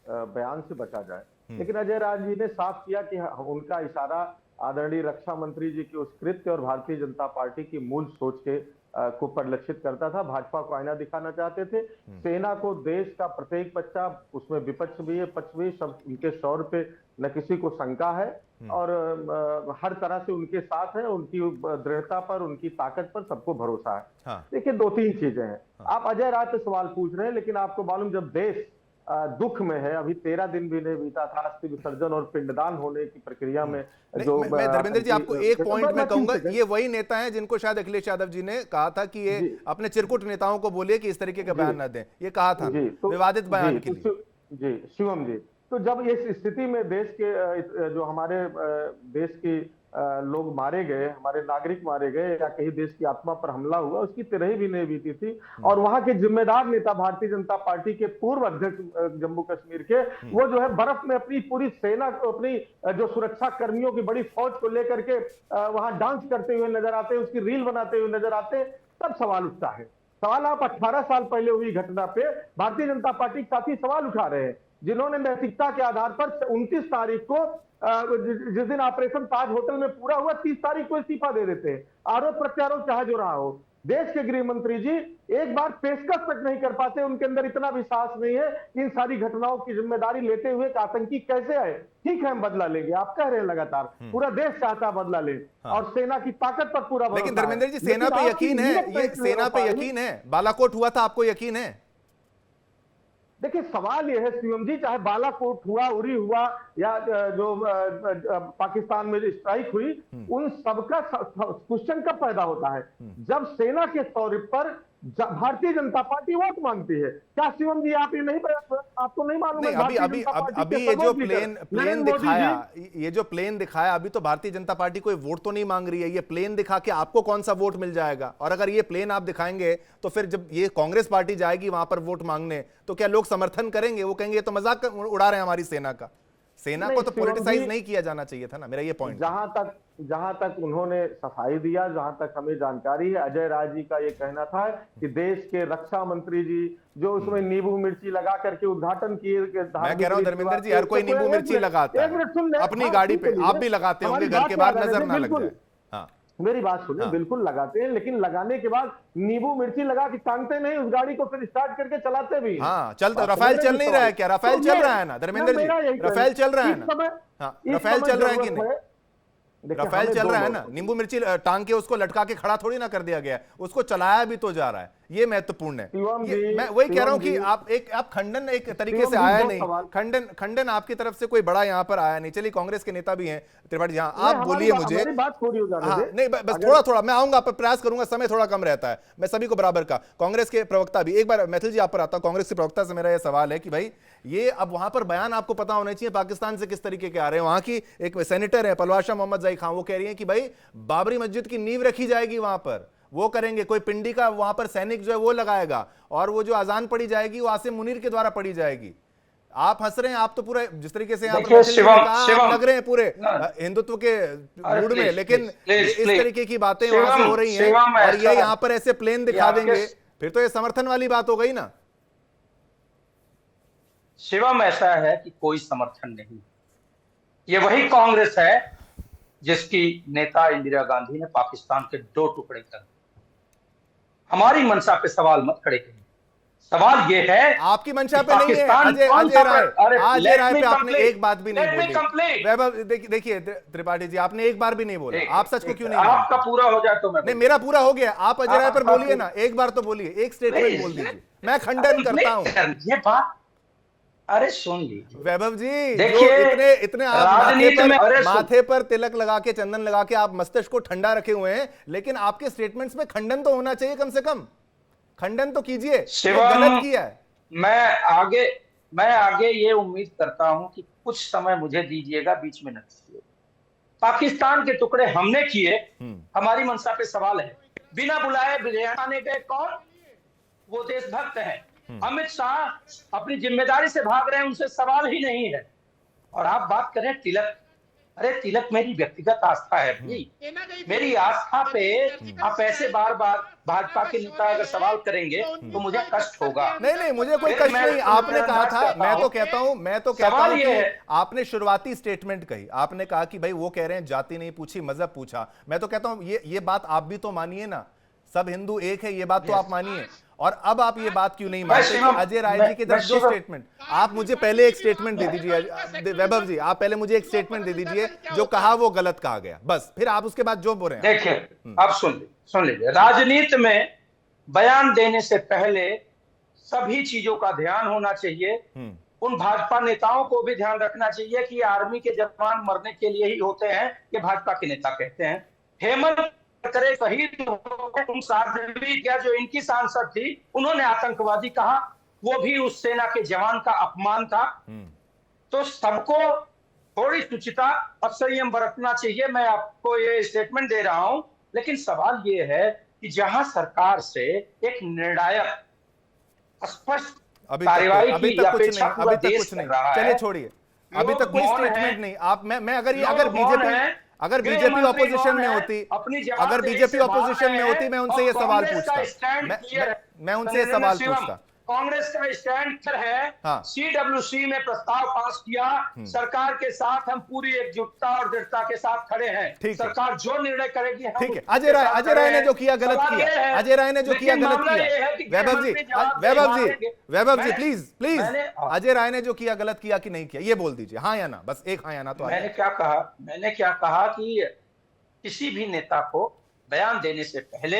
बयान से बचा जाए, लेकिन अजय राय जी ने साफ किया कि उनका इशारा आदरणीय रक्षा मंत्री जी के उस कृत्य और भारतीय जनता पार्टी की मूल सोच के को परिलक्षित करता था। भाजपा को आईना दिखाना चाहते थे। सेना को देश का प्रत्येक बच्चा, उसमें विपक्ष भी है, पक्ष भी, सब उनके शौर्य पे न किसी को शंका है और हर तरह से उनके साथ है। उनकी दृढ़ता पर, उनकी ताकत पर सबको भरोसा है। हाँ। देखिए, दो तीन चीजें हैं। आप अजय राय पे सवाल पूछ रहे हैं, लेकिन आपको मालूम, जब देश दुख में है, अभी 13 दिन भी नहीं बीता था अस्थि विसर्जन और पिंडदान होने की प्रक्रिया में जो मैं धर्मेंद्र जी आपको एक पॉइंट में कहूंगा, ये वही नेता हैं जिनको शायद अखिलेश यादव जी ने कहा था कि ये अपने चिरकुट नेताओं को बोलिए कि इस तरीके के बयान न दें, ये कहा था विवादित बयान के लिए। जी शिवम जी, तो जब इस स्थिति में देश के जो हमारे देश की लोग मारे गए, हमारे नागरिक मारे गए, या कहीं देश की आत्मा पर हमला हुआ, उसकी तिरही भी नहीं बीती थी, और वहां के जिम्मेदार नेता भारतीय जनता पार्टी के पूर्व अध्यक्ष जम्मू कश्मीर के, वो जो है बर्फ में अपनी पूरी सेना को, अपनी जो सुरक्षा कर्मियों की बड़ी फौज को लेकर के वहां डांस करते हुए नजर आते हैं, उसकी रील बनाते हुए नजर आते हैं, तब सवाल उठता है। सवाल आप 18 साल पहले हुई घटना पे भारतीय जनता पार्टी के साथी सवाल उठा रहे हैं, जिन्होंने नैतिकता के आधार पर 29 तारीख को, जिस दिन ऑपरेशन ताज होटल में पूरा हुआ, 30 तारीख को इस्तीफा दे देते हैं। आरोप प्रत्यारोप चाहे जो रहा हो, देश के गृह मंत्री जी एक बार पेशकश तक नहीं कर पाते। उनके अंदर इतना विश्वास नहीं है इन सारी घटनाओं की जिम्मेदारी लेते हुए कि आतंकी कैसे आए। ठीक है, हम बदला लेंगे, आप कह रहे हैं लगातार, पूरा देश चाहता है बदला ले, और सेना की ताकत पर पूरा भरोसा है। लेकिन धर्मेंद्र जी, सेना पे यकीन है, ये सेना पे यकीन है, बालाकोट हुआ था, आपको यकीन है? देखिए, सवाल यह है शिवम जी, चाहे बालाकोट हुआ, उरी हुआ, या जो पाकिस्तान में स्ट्राइक हुई, उन सबका क्वेश्चन कब पैदा होता है? जब सेना के तौर पर भारतीय जनता पार्टी वोट मांगती है। क्या शिवम जी आप ये नहीं, आपको नहीं मालूम? अभी ये जो प्लेन दिखाया, ये जो प्लेन दिखाया, अभी तो भारतीय जनता पार्टी कोई वोट तो नहीं मांग रही है। ये प्लेन दिखा के आपको कौन सा वोट मिल जाएगा? और अगर ये प्लेन आप दिखाएंगे तो फिर जब ये कांग्रेस पार्टी जाएगी वहां पर वोट मांगने, तो क्या लोग समर्थन करेंगे? वो कहेंगे तो मजाक उड़ा रहे हैं हमारी सेना का। सेना को तो पॉलिटिसाइज नहीं किया जाना चाहिए था ना, मेरा ये पॉइंट। जहां तक उन्होंने सफाई दिया, जहां तक हमें जानकारी है, अजय राय जी का ये कहना था कि देश के रक्षा मंत्री जी जो उसमें नींबू मिर्ची लगा करके उद्घाटन किए। मैं कह रहा हूं धर्मेंद्र जी, हर कोई नींबू मिर्ची लगाता है अपनी गाड़ी पे, आप भी लगाते होंगे, घर के बाहर नजर ना लग जाए। हाँ, मेरी बात सुनिए, बिल्कुल लगाते हैं, लेकिन लगाने के बाद नींबू मिर्ची लगा के टांगते नहीं, उस गाड़ी को फिर स्टार्ट करके चलाते भी। हाँ, चलता। रफेल चल नहीं रहा है क्या? रफेल चल रहा है ना धर्मेंद्र जी, रफेल चल रहा है ना? हाँ, रफेल चल रहा है कि नहीं? रफेल चल रहा है ना, नींबू मिर्ची टांग के उसको लटका के खड़ा थोड़ी ना कर दिया गया, उसको चलाया भी तो जा रहा है, ये महत्वपूर्ण है। मैं वही कह रहा हूं कि आप खंडन एक तरीके से आया नहीं, खंडन आपकी तरफ से कोई बड़ा यहां पर आया नहीं। चलिए, कांग्रेस के नेता भी हैं त्रिपाठी जी, आप बोलिए मुझे। नहीं, बस थोड़ा मैं आऊंगा, प्रयास करूंगा, समय थोड़ा कम रहता है, मैं सभी को बराबर का। कांग्रेस के प्रवक्ता भी, एक बार मैथिल जी आप पर आता हूं। कांग्रेस के प्रवक्ता से मेरा यह सवाल है कि भाई ये अब वहां पर बयान आपको पता होना चाहिए पाकिस्तान से किस तरीके के आ रहे हैं। वहां की एक सेनेटर है पलवाशा मोहम्मद जाई खान, वो कह रही है कि भाई बाबरी मस्जिद की नींव रखी जाएगी, वहां पर वो करेंगे, कोई पिंडी का वहां पर सैनिक जो है वो लगाएगा, और वो जो अजान पढ़ी जाएगी वो आसिम मुनीर के द्वारा पढ़ी जाएगी। आप हंस रहे हैं, आप तो पूरे जिस तरीके से आप लग रहे हैं पूरे हिंदुत्व के मूड में, लेकिन इस तरीके की बातें वहां से हो रही हैं, और ये यहाँ पर ऐसे प्लेन दिखा देंगे, फिर तो ये समर्थन वाली बात हो गई ना। शिवम, ऐसा है कि कोई समर्थन नहीं, ये वही कांग्रेस है जिसकी नेता इंदिरा गांधी ने पाकिस्तान के 2 टुकड़े कर दिए। हमारी मंशा पे सवाल मत खड़े करिए। सवाल ये है, आपकी मंशा पे नहीं है। अजय राय पे आपने एक बात भी नहीं बोली। वैभव देखिए त्रिपाठी जी, आपने एक बार भी नहीं बोला। आप सच को क्यों नहीं बोलते? आपका पूरा हो जाए तो मैं नहीं, मेरा पूरा हो गया। आप अजय राय पर बोलिए ना, एक बार तो बोलिए, एक स्टेटमेंट बोल दीजिए, मैं खंडन करता हूं। ये बात, अरे सुन लीजिए वैभव जी, देखिए, इतने आप माथे पर तिलक लगा के, चंदन लगा के आप मस्तिष्क को ठंडा रखे हुए हैं, लेकिन आपके स्टेटमेंट्स में खंडन तो होना चाहिए, कम से कम खंडन तो कीजिए, गलत किया है। मैं आगे ये उम्मीद करता हूं कि कुछ समय मुझे दीजिएगा, बीच में न कीजिए। पाकिस्तान के टुकड़े हमने किए, हमारी मंशा पे सवाल है। बिना बुलाए बिरयानी गए कौन? वो देशभक्त हैं। अमित शाह अपनी जिम्मेदारी से भाग रहे हैं, उनसे सवाल ही नहीं है। और आप बात करें तिलक, अरे तिलक मेरी व्यक्तिगत आस्था है भाई। मेरी आस्था पे आप ऐसे बार बार भाजपा के नेता अगर सवाल करेंगे तो मुझे कष्ट होगा। नहीं, मुझे कोई कष्ट नहीं। आपने कहा था, मैं तो कहता हूं कि आपने शुरुआती स्टेटमेंट कही, आपने कहा कि भाई वो कह रहे हैं जाति नहीं पूछी, मजहब पूछा। मैं तो कहता हूं ये बात आप भी तो मानिए ना, सब हिंदू एक है, ये बात तो आप मानिए। और अब आप ये बात क्यों नहीं मानते कि अजय राय जी की तरफ जो स्टेटमेंट, आप मुझे पहले एक स्टेटमेंट दे दीजिए वैभव जी, आप पहले मुझे एक स्टेटमेंट दे दीजिए जो कहा वो गलत कहा गया, बस फिर आप उसके बाद जो बोल रहे हैं। देखिए आप सुन लीजिए, राजनीति में बयान देने से पहले सभी चीजों का ध्यान होना चाहिए। उन भाजपा नेताओं को भी ध्यान रखना चाहिए कि आर्मी के जवान मरने के लिए ही होते हैं, ये भाजपा के नेता कहते हैं। हेमंत करे शहीद साध्वी क्या जो इनकी सांसद थी, उन्होंने आतंकवादी कहा, वो भी उस सेना के जवान का अपमान था। तो सबको थोड़ी शुचिता और संयम बरतना चाहिए। मैं आपको ये स्टेटमेंट दे रहा हूं, लेकिन सवाल ये है कि जहां सरकार से एक निर्णायक स्पष्ट कार्यवाही की अपेक्षा पूरा देश कर रहा है, चलिए छोड़िए, अभी तक कोई स्टेटमेंट नहीं। आप मैं अगर बीजेपी ऑपोजिशन में होती, मैं उनसे ये सवाल पूछता, मैं उनसे ये सवाल पूछता। कांग्रेस का स्टैंड है, सीडब्ल्यूसी में प्रस्ताव पास किया, सरकार के साथ हम पूरी एकजुटता और दृढ़ता के साथ खड़े हैं। सरकार जो निर्णय करेगी, ठीक है। अजय राय ने जो किया गलत किया, अजय राय ने जो किया गलत किया। वैभव जी प्लीज अजय राय ने जो किया गलत किया कि नहीं किया, ये बोल दीजिए, हाँ या ना, बस एक हाँ या ना। तो मैंने क्या कहा कि किसी भी नेता को बयान देने से पहले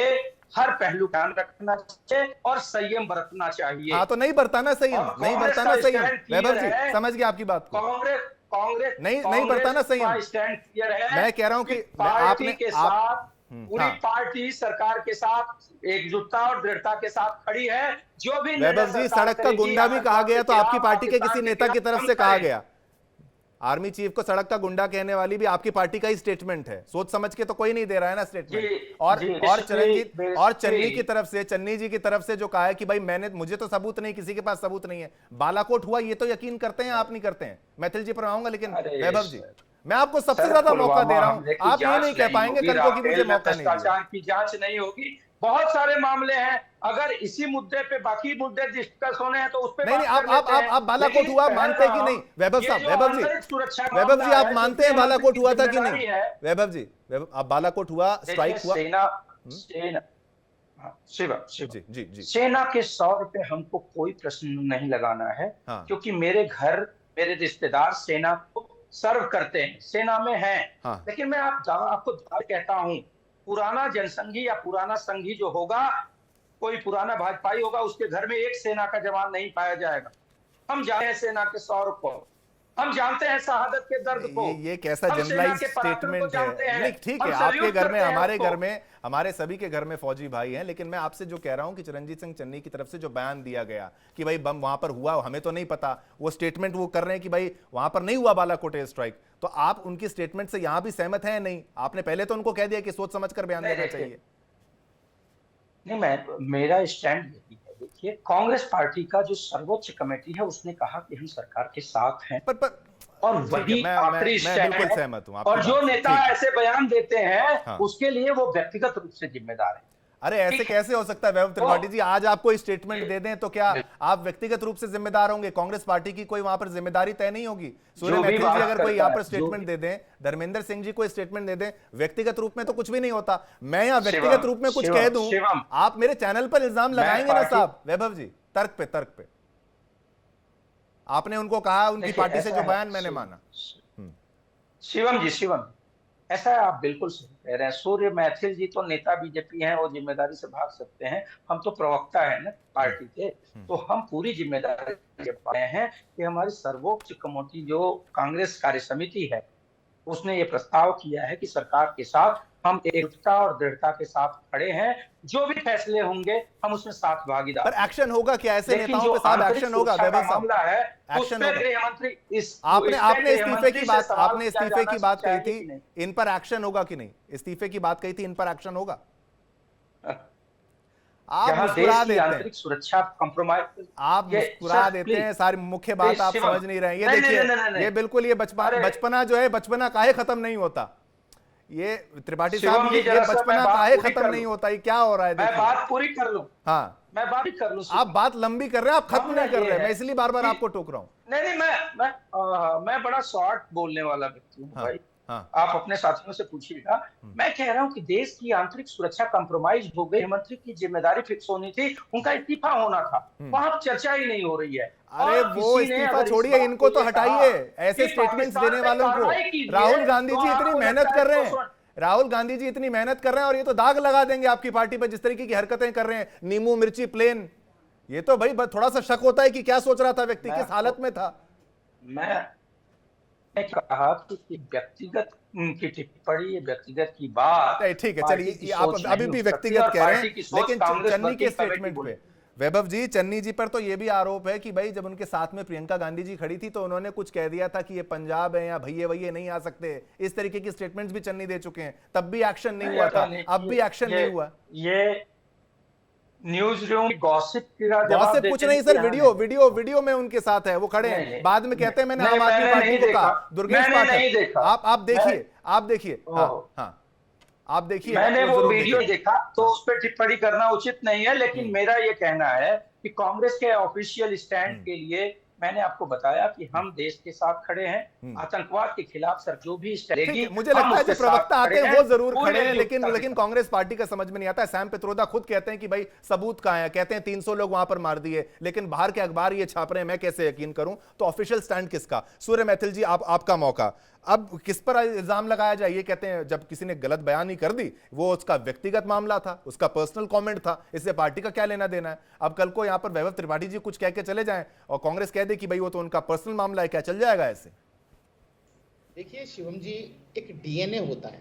हर पहलू का ध्यान रखना चाहिए और संयम बरतना चाहिए। हाँ, तो नहीं बरताना संयम, नहीं बरताना संयम। वैभव जी समझ गया आपकी बात को। कांग्रेस नहीं बरताना संयम। स्टैंड क्लियर है। मैं कह रहा हूँ कि पार्टी के साथ पूरी पार्टी सरकार के साथ एकजुटता और दृढ़ता के साथ खड़ी है। जो भी वैभव जी, सड़क का गुंडा भी कहा गया तो आपकी पार्टी के किसी नेता की तरफ से कहा गया। आर्मी चीफ को सड़क का गुंडा कहने वाली भी आपकी पार्टी का ही स्टेटमेंट है। सोच समझ के तो कोई नहीं दे रहा है ना स्टेटमेंट। और चन्नी जी की तरफ से जो कहा है कि भाई मुझे तो सबूत नहीं, किसी के पास सबूत नहीं है। बालाकोट हुआ, ये तो यकीन करते हैं, आप नहीं करते हैं। मैथिल जी पर आऊंगा, लेकिन वैभव जी मैं आपको सबसे ज्यादा मौका दे रहा हूं, आप ये नहीं कह पाएंगे कल को कि मुझे मौका नहीं दिया। की जांच नहीं होगी, बहुत सारे मामले हैं। अगर इसी मुद्दे पे बाकी मुद्दे डिस्कस होने हैं तो उस पे नहीं, आप बालाकोट हुआ मानते कि नहीं? वैभव जी आप मानते हैं बालाकोट हुआ था कि नहीं? वैभव जी आप बालाकोट हुआ, स्ट्राइक हुआ? सेना के सौर पे हमको कोई प्रश्न नहीं लगाना है, क्योंकि मेरे घर मेरे रिश्तेदार सेना को सर्व करते हैं, सेना में हैं। लेकिन मैं आपको कहता हूं, पुराना जनसंघी या पुराना संघी जो होगा, कोई पुराना भाजपाई होगा, उसके घर में एक सेना का जवान नहीं पाया जाएगा। हम जानते हैं सेना के सौरभ को, हम जानते हैं शहादत के दर्द को। ये कैसा जनरलाइज्ड स्टेटमेंट है? नहीं, ठीक है, आपके घर में, हमारे घर में, हमारे सभी के घर में फौजी भाई हैं। लेकिन मैं आपसे जो कह रहा हूं कि चिरंजीत सिंह चन्नी की तरफ से जो बयान दिया गया कि भाई बम वहां पर हुआ, हमें तो नहीं पता, वो स्टेटमेंट वो कर रहे हैं कि भाई वहां पर नहीं हुआ बालाकोट एयर स्ट्राइक, तो आप उनकी स्टेटमेंट से यहां भी सहमत हैं? नहीं, आपने पहले तो उनको कह दिया कि सोच समझ कर बयान देना चाहिए। नहीं, मेरा स्टैंड यही है। देखिए, कांग्रेस पार्टी का जो सर्वोच्च कमेटी है उसने कहा कि हम सरकार के साथ हैं, और वही आखिरी स्टैंड है। सहमत हूं। और जो नेता ऐसे बयान देते हैं उसके लिए वो व्यक्तिगत रूप से जिम्मेदार है। अरे ऐसे कैसे हो सकता है वैभव त्रिपाठी जी? आज आप कोई स्टेटमेंट दे दें तो क्या आप व्यक्तिगत रूप से जिम्मेदार होंगे? कांग्रेस पार्टी की कोई वहां पर जिम्मेदारी तय नहीं होगी? सूर्य मैथिल जी अगर कोई यहाँ पर स्टेटमेंट दे दें, धर्मेंद्र सिंह जी कोई स्टेटमेंट दे दें, व्यक्तिगत रूप में तो कुछ भी नहीं होता। मैं यहाँ व्यक्तिगत रूप में कुछ कह दूं, आप मेरे चैनल पर इल्जाम लगाएंगे ना साहब? वैभव जी तर्क पे आपने उनको कहा, उनकी पार्टी से जो बयान मैंने माना। शिवम ऐसा है, आप बिल्कुल सही कह रहे हैं। सूर्य मैथिल जी तो नेता बीजेपी हैं, वो जिम्मेदारी से भाग सकते हैं। हम तो प्रवक्ता है ना पार्टी के, तो हम पूरी जिम्मेदारी ले पा रहे हैं कि हमारी सर्वोच्च कमेटी जो कांग्रेस कार्य समिति है, उसने ये प्रस्ताव किया है कि सरकार के साथ हम एकता और दृढ़ता के साथ खड़े हैं, जो भी फैसले होंगे हम उसमें साथ भागीदार। पर एक्शन होगा क्या ऐसे नेताओं पे साहब? एक्शन होगा वैभव साहब? एक्शन होगा। गृहमंत्री आपने इस्तीफे की बात कही थी, इन पर एक्शन होगा कि नहीं? इस्तीफे की बात कही थी, इन पर एक्शन होगा? आप मुस्कुरा देते हैं, सुरक्षा कॉम्प्रोमाइज, आप मुस्कुरा देते हैं, सारी मुख्य बात आप समझ नहीं रहे हैं। ये देखिए, ये बिल्कुल ये बचपना जो है, बचपना काहे खत्म नहीं होता? ये त्रिपाठी साहब, ये बचपना काहे खत्म नहीं होता? ये क्या हो रहा है? मैं बात पूरी कर लूं। हाँ, मैं बात कर लूं। आप बात लंबी कर रहे हैं, आप खत्म नहीं कर रहे हैं। मैं इसलिए बार बार आपको टोक रहा हूँ। नहीं, मैं बड़ा शॉर्ट बोलने वाला व्यक्ति हूँ भाई। आप अपने साथियों से पूछिएगा। मैं कह रहा हूँ कि देश की आंतरिक सुरक्षा कंप्रोमाइज हो गई। मंत्री की जिम्मेदारी फिक्स होनी थी, उनका इस्तीफा होना था, वहां चर्चा ही नहीं हो रही है। अरे वो इस्तीफा छोड़िए, इनको तो हटाइए। ऐसे स्टेटमेंट्स देने वालों को राहुल गांधी जी इतनी मेहनत कर रहे हैं, राहुल गांधी जी इतनी मेहनत कर रहे हैं, और ये तो दाग लगा देंगे आपकी पार्टी पर जिस तरीके की हरकतें कर रहे हैं। नींबू मिर्ची प्लेन, ये तो भाई थोड़ा सा शक होता है कि क्या सोच रहा था व्यक्ति, किस हालत में था। मैं कहा कि व्यक्तिगत की टिप्पणी, व्यक्तिगत की बात, ठीक है, चलिए आप अभी भी व्यक्तिगत कह रहे हैं, लेकिन चन्नी के स्टेटमेंट पे वैभव जी, चन्नी जी पर तो ये भी आरोप है कि भाई जब उनके साथ में प्रियंका गांधी जी खड़ी थी तो उन्होंने कुछ कह दिया था कि ये पंजाब है या भैये भैये नहीं आ सकते। इस तरीके की स्टेटमेंट्स भी चन्नी दे चुके हैं, तब भी एक्शन नहीं हुआ था, अब भी एक्शन नहीं हुआ। ये न्यूज रूम गॉसिप कुछ नहीं सर, वीडियो में उनके साथ है, वो खड़े हैं, बाद में कहते हैं मैंने आम आदमी पार्टी को कहा। दुर्गेश पाठक, आप देखिए, हाँ आप देखिए, मैंने वो वीडियो देखा, तो उस पर टिप्पणी करना उचित नहीं है। लेकिन मेरा ये कहना है कि कांग्रेस के ऑफिशियल स्टैंड के लिए मैंने आपको बताया कि हम देश के साथ खड़े हैं, आतंकवाद के खिलाफ सर जो भी स्ट्रेटेजी, मुझे लगता है जो प्रवक्ता आते हैं वो जरूर खड़े हैं, लेकिन कांग्रेस पार्टी का समझ में नहीं आता है। सैम पित्रोदा खुद कहते हैं कि भाई सबूत कहां है, कहते हैं 300 लोग वहां पर मार दिए, लेकिन बाहर के अखबार ये छाप रहे हैं, मैं कैसे यकीन करूं? तो ऑफिशियल स्टैंड किसका? सूर्य मैथिल जी, आपका मौका। अब किस पर इल्जाम लगाया जाए? ये कहते हैं जब किसी ने गलत बयानी कर दी, वो उसका व्यक्तिगत मामला था, उसका पर्सनल कमेंट था, इससे पार्टी का क्या लेना देना है? अब कल को यहां पर वैभव त्रिपाठी जी कुछ कह के चले जाएं और कांग्रेस कह दे कि भाई वो तो उनका पर्सनल मामला है, क्या चल जाएगा ऐसे? देखिए शिवम जी, एक डीएनए होता है,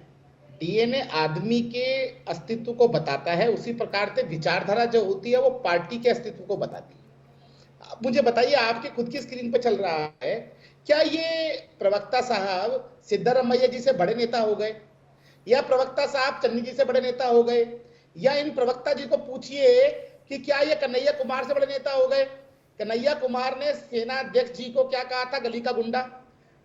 डीएनए आदमी के अस्तित्व को बताता है, उसी प्रकार से विचारधारा जो होती है वो पार्टी के अस्तित्व को बताती है। आप मुझे बताइए, आपके खुद की स्क्रीन पर चल रहा है, क्या ये प्रवक्ता साहब सिद्धारमैया जी से बड़े नेता हो गए, या प्रवक्ता साहब चन्नी जी से बड़े नेता हो गए, या इन प्रवक्ता जी को पूछिए कि क्या ये कन्हैया कुमार से बड़े नेता हो गए? कन्हैया कुमार ने सेना अध्यक्ष जी को क्या कहा था? गली का गुंडा।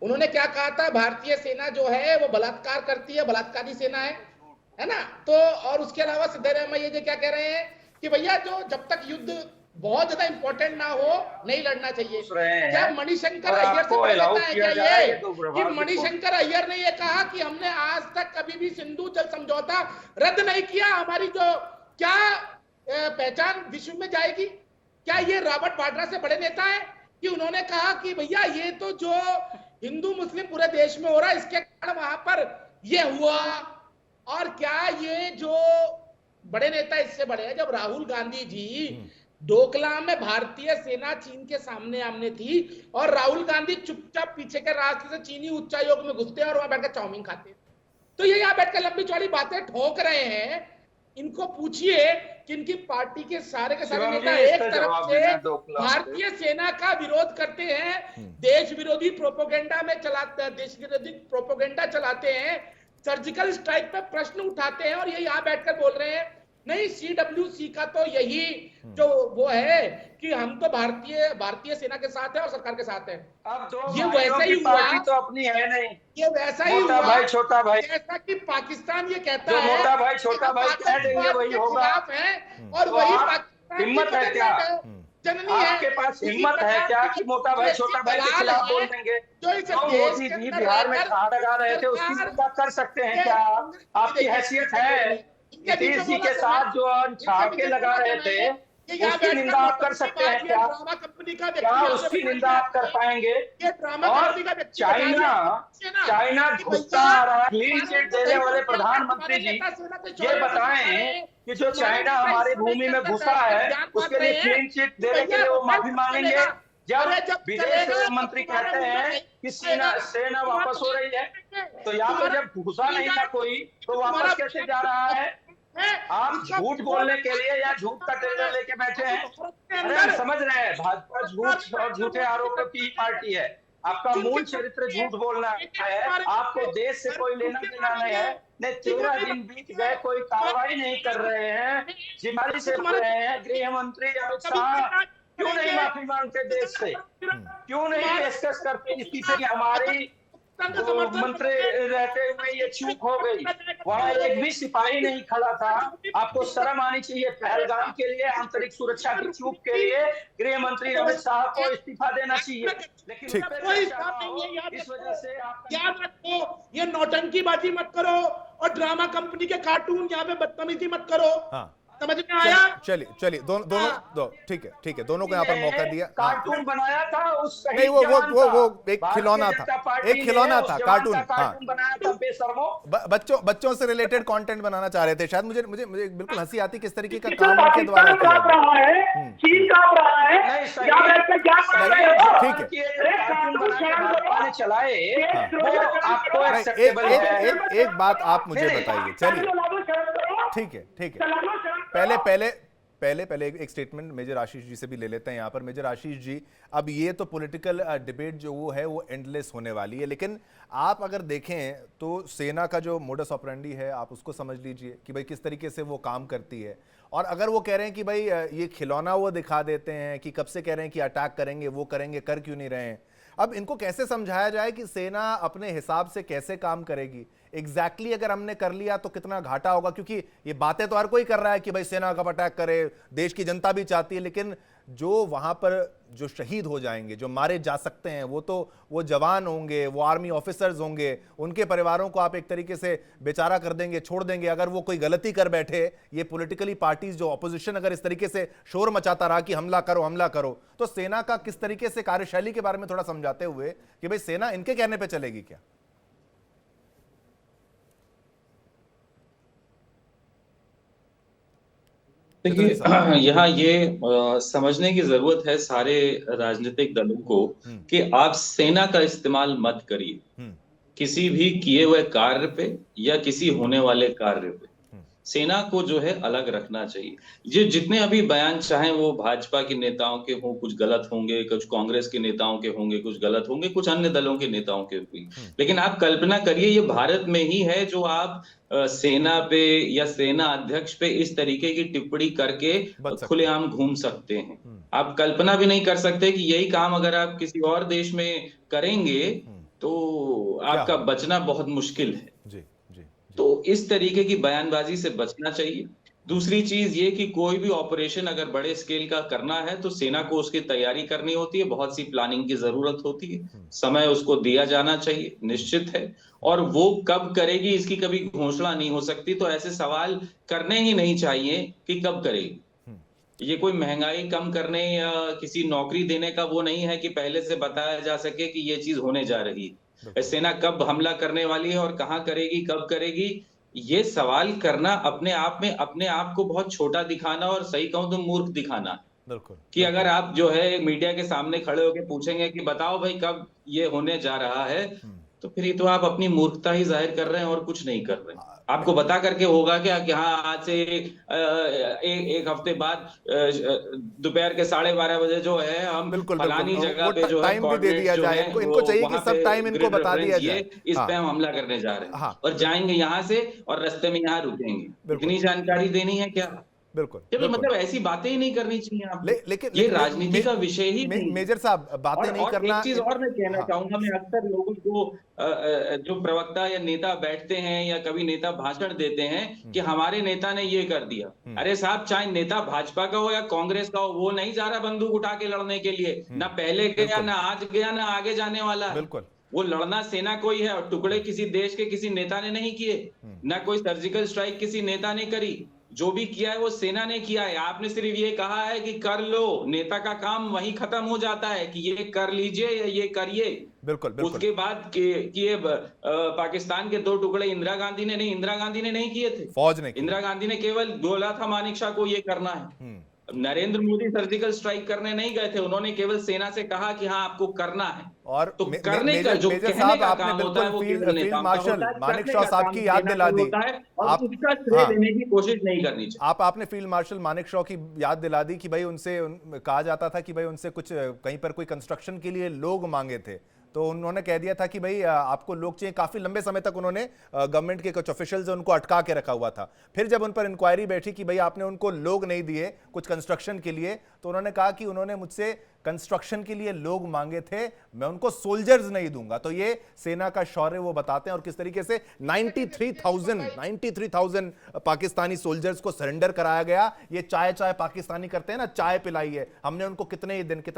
उन्होंने क्या कहा था? भारतीय सेना जो है वो बलात्कार करती है, बलात्कारी सेना है ना। तो और उसके अलावा सिद्धारमैया जी क्या कह रहे हैं कि भैया जो जब तक युद्ध बहुत ज्यादा इंपॉर्टेंट ना हो नहीं लड़ना चाहिए। क्या मणिशंकर अय्यर से बड़े नेता है क्या ये? कि मणिशंकर अय्यर ने ये कहा कि हमने आज तक कभी भी सिंधु जल समझौता रद्द नहीं किया, हमारी जो क्या पहचान विश्व में जाएगी? क्या ये रॉबर्ट वाड्रा से बड़े नेता है कि उन्होंने कहा कि भैया ये तो जो हिंदू मुस्लिम पूरे देश में हो रहा है इसके कारण वहां पर ये हुआ? और क्या ये जो बड़े नेता इससे बड़े हैं? जब राहुल गांधी जी डोकलाम में भारतीय सेना चीन के सामने आमने थी और राहुल गांधी चुपचाप पीछे के रास्ते से चीनी उच्चायोग में घुसते और वहां बैठकर चाउमीन खाते, तो ये यहाँ बैठकर लंबी चौड़ी बातें ठोक रहे हैं। इनको पूछिए कि इनकी पार्टी के सारे नेता एक तरफ से भारतीय सेना का विरोध करते हैं, देश विरोधी प्रोपोगेंडा में चलाते हैं, देश विरोधी प्रोपोगेंडा चलाते हैं, सर्जिकल स्ट्राइक पे प्रश्न उठाते हैं, और ये यहाँ बैठकर बोल रहे हैं नहीं, CWC का तो यही जो वो है कि हम तो भारतीय सेना के साथ है और सरकार के साथ है। अब दो ये भाइयों वैसा की ही हुआ, पार्टी तो अपनी है नहीं, ये वैसा ही मोटा हुआ भाई छोटा भाई, जैसा कि पाकिस्तान ये कहता जो है मोटा भाई छोटा कि भाई हम कह देंगे वही आतंकवाद के होगा। खिलाफ है और तो वही आप पाकिस्तान की हिम्मत है क्या? जननी है। आपके पास इसी हिम्मत है प्रकार क्या की कि मोटा भाई छोटा भाई के दलाल खिलाफ है, बोल देंगे? जो इस तो देश मोदी के जी अंदर बिहार में रहकर कहा लगा रहे थे, उसकी सरकार निंदा कर सकते हैं के क्या? कांग्रेस की आपकी देखिए, हैसियत है? नीतीश जी के साथ जो छाव के लगा रहे थे, उसकी निंदा आप कर सकते हैं क्या? ड्रामा कंपनी का क्या उसकी निंदा आप कर पाएंगे? ये ड्रामा और कंपनी का व्यक्ति बता दिया चाइना कि घुसता भैया, आ रहा है। क्लीन चिट देने वाले प्रधानमंत्री जी ये बताएं कि जो चाइना हमारी भूमि में घुसा है उसके लिए क्लीन चिट देने के लिए वो माफी मांगेंगे? जब विदेश मंत्री कहते हैं कि सेना वापस हो रही है, तो यहाँ पे जब घुसा नहीं था कोई तो वापस कैसे जा रहा है? आप झूठ बोलने के लिए या झूठ का टेंडर लेके बैठे हैं? अरे हम समझ रहे हैं भाजपा झूठ और झूठे आरोपों की पार्टी है, आपका मूल चरित्र झूठ बोलना है, आपको देश से कोई लेना देना नहीं है। नहीं, 13 दिन बीत गए, कोई कार्रवाई नहीं कर रहे हैं, जिम्मेदारी से रहे हैं। गृह मंत्री अमित शाह क्यों नहीं माफी मांगते देश से? क्यों नहीं पेशकश करते इस्तीफे की? हमारी मंत्री रहते हुए ये चूक हो गई, वहां एक भी सिपाही नहीं खड़ा था। आपको शर्म आनी चाहिए। पहलगाम के लिए आंतरिक सुरक्षा की चूक के लिए गृह मंत्री अमित शाह को इस्तीफा देना चाहिए, लेकिन उस पर कोई चर्चा हिसाब ना हो, नहीं है। इस वजह से आप याद रखो, ये नौटंकीबाजी मत करो और ड्रामा कंपनी के कार्टून यहाँ पे बदतमीजी मत करो। हाँ, समझ में आया? चलिए दोनों ठीक है, दोनों को यहाँ पर मौका दिया। कार्टून बनाया था उस शहीद नहीं, वो जवान का। एक खिलौना था, भारतीय एक खिलौना जनता था, पार्टी ने कार्टून। उस जवान का कार्टून बनाया था बेशर्मो। बच्चों से रिलेटेड कंटेंट बनाना चाह रहे थे शायद। मुझे बिल्कुल हंसी आती किस तरीके का काम उनके द्वारा किया गया। चीन कांप रहा है, ठीक है, कार्टून बना के भाजपा ने चलाए, वो आपको नहीं, एक्सेप्टेबल है? एक बात आप मुझे बताइए। चलिए ठीक है, पहले एक स्टेटमेंट मेजर आशीष जी से भी ले लेते हैं यहाँ पर। मेजर आशीष जी, अब ये तो पॉलिटिकल डिबेट जो वो है वो एंडलेस होने वाली है, लेकिन आप अगर देखें तो सेना का जो मोडस ऑपरेंडी है आप उसको समझ लीजिए कि भाई किस तरीके से वो काम करती है। और अगर वो कह रहे हैं कि भाई ये खिलौना वो दिखा देते हैं कि कब से कह रहे हैं कि अटैक करेंगे, वो करेंगे, कर क्यों नहीं रहे हैं? अब इनको कैसे समझाया जाए कि सेना अपने हिसाब से कैसे काम करेगी? एग्जैक्टली अगर हमने कर लिया तो कितना घाटा होगा? क्योंकि ये बातें तो हर कोई कर रहा है कि भाई सेना कब अटैक करे, देश की जनता भी चाहती है, लेकिन जो वहां पर जो शहीद हो जाएंगे, जो मारे जा सकते हैं, वो जवान होंगे, वो आर्मी ऑफिसर्स होंगे, उनके परिवारों को आप एक तरीके से बेचारा कर देंगे, छोड़ देंगे। अगर वो कोई गलती कर बैठे, ये पॉलिटिकली पार्टीज जो ऑपोजिशन अगर इस तरीके से शोर मचाता रहा कि हमला करो, तो सेना का किस तरीके से कार्यशैली के बारे में थोड़ा समझाते हुए कि भाई सेना इनके कहने पर चलेगी क्या? देखिए, यहाँ ये समझने की जरूरत है सारे राजनीतिक दलों को कि आप सेना का इस्तेमाल मत करिए किसी भी किए हुए कार्य पे या किसी होने वाले कार्य पे। सेना को जो है अलग रखना चाहिए। ये जितने अभी बयान चाहे वो भाजपा के नेताओं के हों, कुछ गलत होंगे, कुछ कांग्रेस के नेताओं के होंगे, कुछ गलत होंगे, कुछ अन्य दलों के नेताओं के भी, लेकिन आप कल्पना करिए ये भारत में ही है जो आप सेना पे या सेना अध्यक्ष पे इस तरीके की टिप्पणी करके खुलेआम घूम सकते हैं। आप कल्पना भी नहीं कर सकते कि यही काम अगर आप किसी और देश में करेंगे तो आपका बचना बहुत मुश्किल है। तो इस तरीके की बयानबाजी से बचना चाहिए। दूसरी चीज ये कि कोई भी ऑपरेशन अगर बड़े स्केल का करना है तो सेना को उसकी तैयारी करनी होती है, बहुत सी प्लानिंग की जरूरत होती है, समय उसको दिया जाना चाहिए, निश्चित है। और वो कब करेगी इसकी कभी घोषणा नहीं हो सकती, तो ऐसे सवाल करने ही नहीं चाहिए कि कब करेगी। ये कोई महंगाई कम करने या किसी नौकरी देने का वो नहीं है कि पहले से बताया जा सके कि ये चीज होने जा रही है। सेना कब हमला करने वाली है और कहां करेगी, कब करेगी, ये सवाल करना अपने आप को बहुत छोटा दिखाना और सही कहूं तो मूर्ख दिखाना। कि अगर आप जो है मीडिया के सामने खड़े होकर पूछेंगे कि बताओ भाई कब ये होने जा रहा है, तो फिर ये तो आप अपनी मूर्खता ही जाहिर कर रहे हैं और कुछ नहीं कर रहे हैं। आपको बता करके होगा क्या कि हाँ आज से एक हफ्ते बाद दोपहर के 12:30 बजे जो है हम बिल्कुल फलानी जगह पे जो है टाइम भी दे दिया जाए इनको चाहिए कि सब टाइम इनको बता दिया जाए, इस पे हम हमला करने जा रहे हैं। हाँ। और जाएंगे यहाँ से और रास्ते में यहाँ रुकेंगे, इतनी जानकारी देनी है क्या? बिल्कुल मतलब ऐसी बातें ही नहीं करनी चाहिए आपको। लेकिन ये राजनीति का विषय ही नहीं। मेजर साहब बातें नहीं करना। एक चीज और मैं कहना चाहूंगा, मैं अक्सर लोगों को जो प्रवक्ता या नेता बैठते हैं या कभी नेता भाषण देते हैं कि हमारे नेता ने ये कर दिया। अरे साहब, चाहे नेता भाजपा का हो या कांग्रेस का हो, वो नहीं जा रहा बंदूक उठा के लड़ने के लिए, ना पहले गया, ना आज गया, ना आगे जाने वाला। बिल्कुल वो लड़ना सेना कोई है और टुकड़े किसी देश के किसी नेता ने नहीं किए, ना कोई सर्जिकल स्ट्राइक किसी नेता ने करी। जो भी किया है वो सेना ने किया है। आपने सिर्फ ये कहा है कि कर लो, नेता का काम वहीं खत्म हो जाता है कि ये कर लीजिए या ये करिए। बिल्कुल। उसके बाद कि पाकिस्तान के 2 टुकड़े इंदिरा गांधी ने नहीं किए थे, फौज ने। इंदिरा गांधी ने केवल बोला था मानिक शाह को ये करना है। नरेंद्र मोदी सर्जिकल स्ट्राइक करने नहीं गए थे, उन्होंने केवल सेना से कहा कि हाँ आपको करना है। और तो करने का जो कहने का काम होता है वो फील्ड मार्शल मानिक शाह साहब की याद दिला दी, आप उसका श्रेय लेने की कोशिश नहीं करनी चाहिए। आपने फील्ड मार्शल मानिक शाह की याद दिला दी कि भाई उनसे कहा जाता था कि भाई उनसे कुछ कहीं पर कोई कंस्ट्रक्शन के लिए लोग मांगे थे, तो उन्होंने कह दिया था कि भाई आपको लोग चाहिए। काफी लंबे समय तक उन्होंने गवर्नमेंट के कुछ ऑफिशियल्स उनको अटका के रखा हुआ था। फिर जब उन पर इंक्वायरी बैठी कि भाई आपने उनको लोग नहीं दिए कुछ कंस्ट्रक्शन के लिए, तो उन्होंने कहा कि उन्होंने मुझसे कंस्ट्रक्शन के लिए लोग मांगे थे, मैं उनको सोल्जर्स नहीं दूंगा। तो ये सेना का शौर्य वो बताते हैं और किस तरीके से 93,000 पाकिस्तानी सोल्जर्स को सरेंडर कराया गया। ये चाय पाकिस्तानी करते हैं ना, चाय पिलाई है हमने उनको, कितने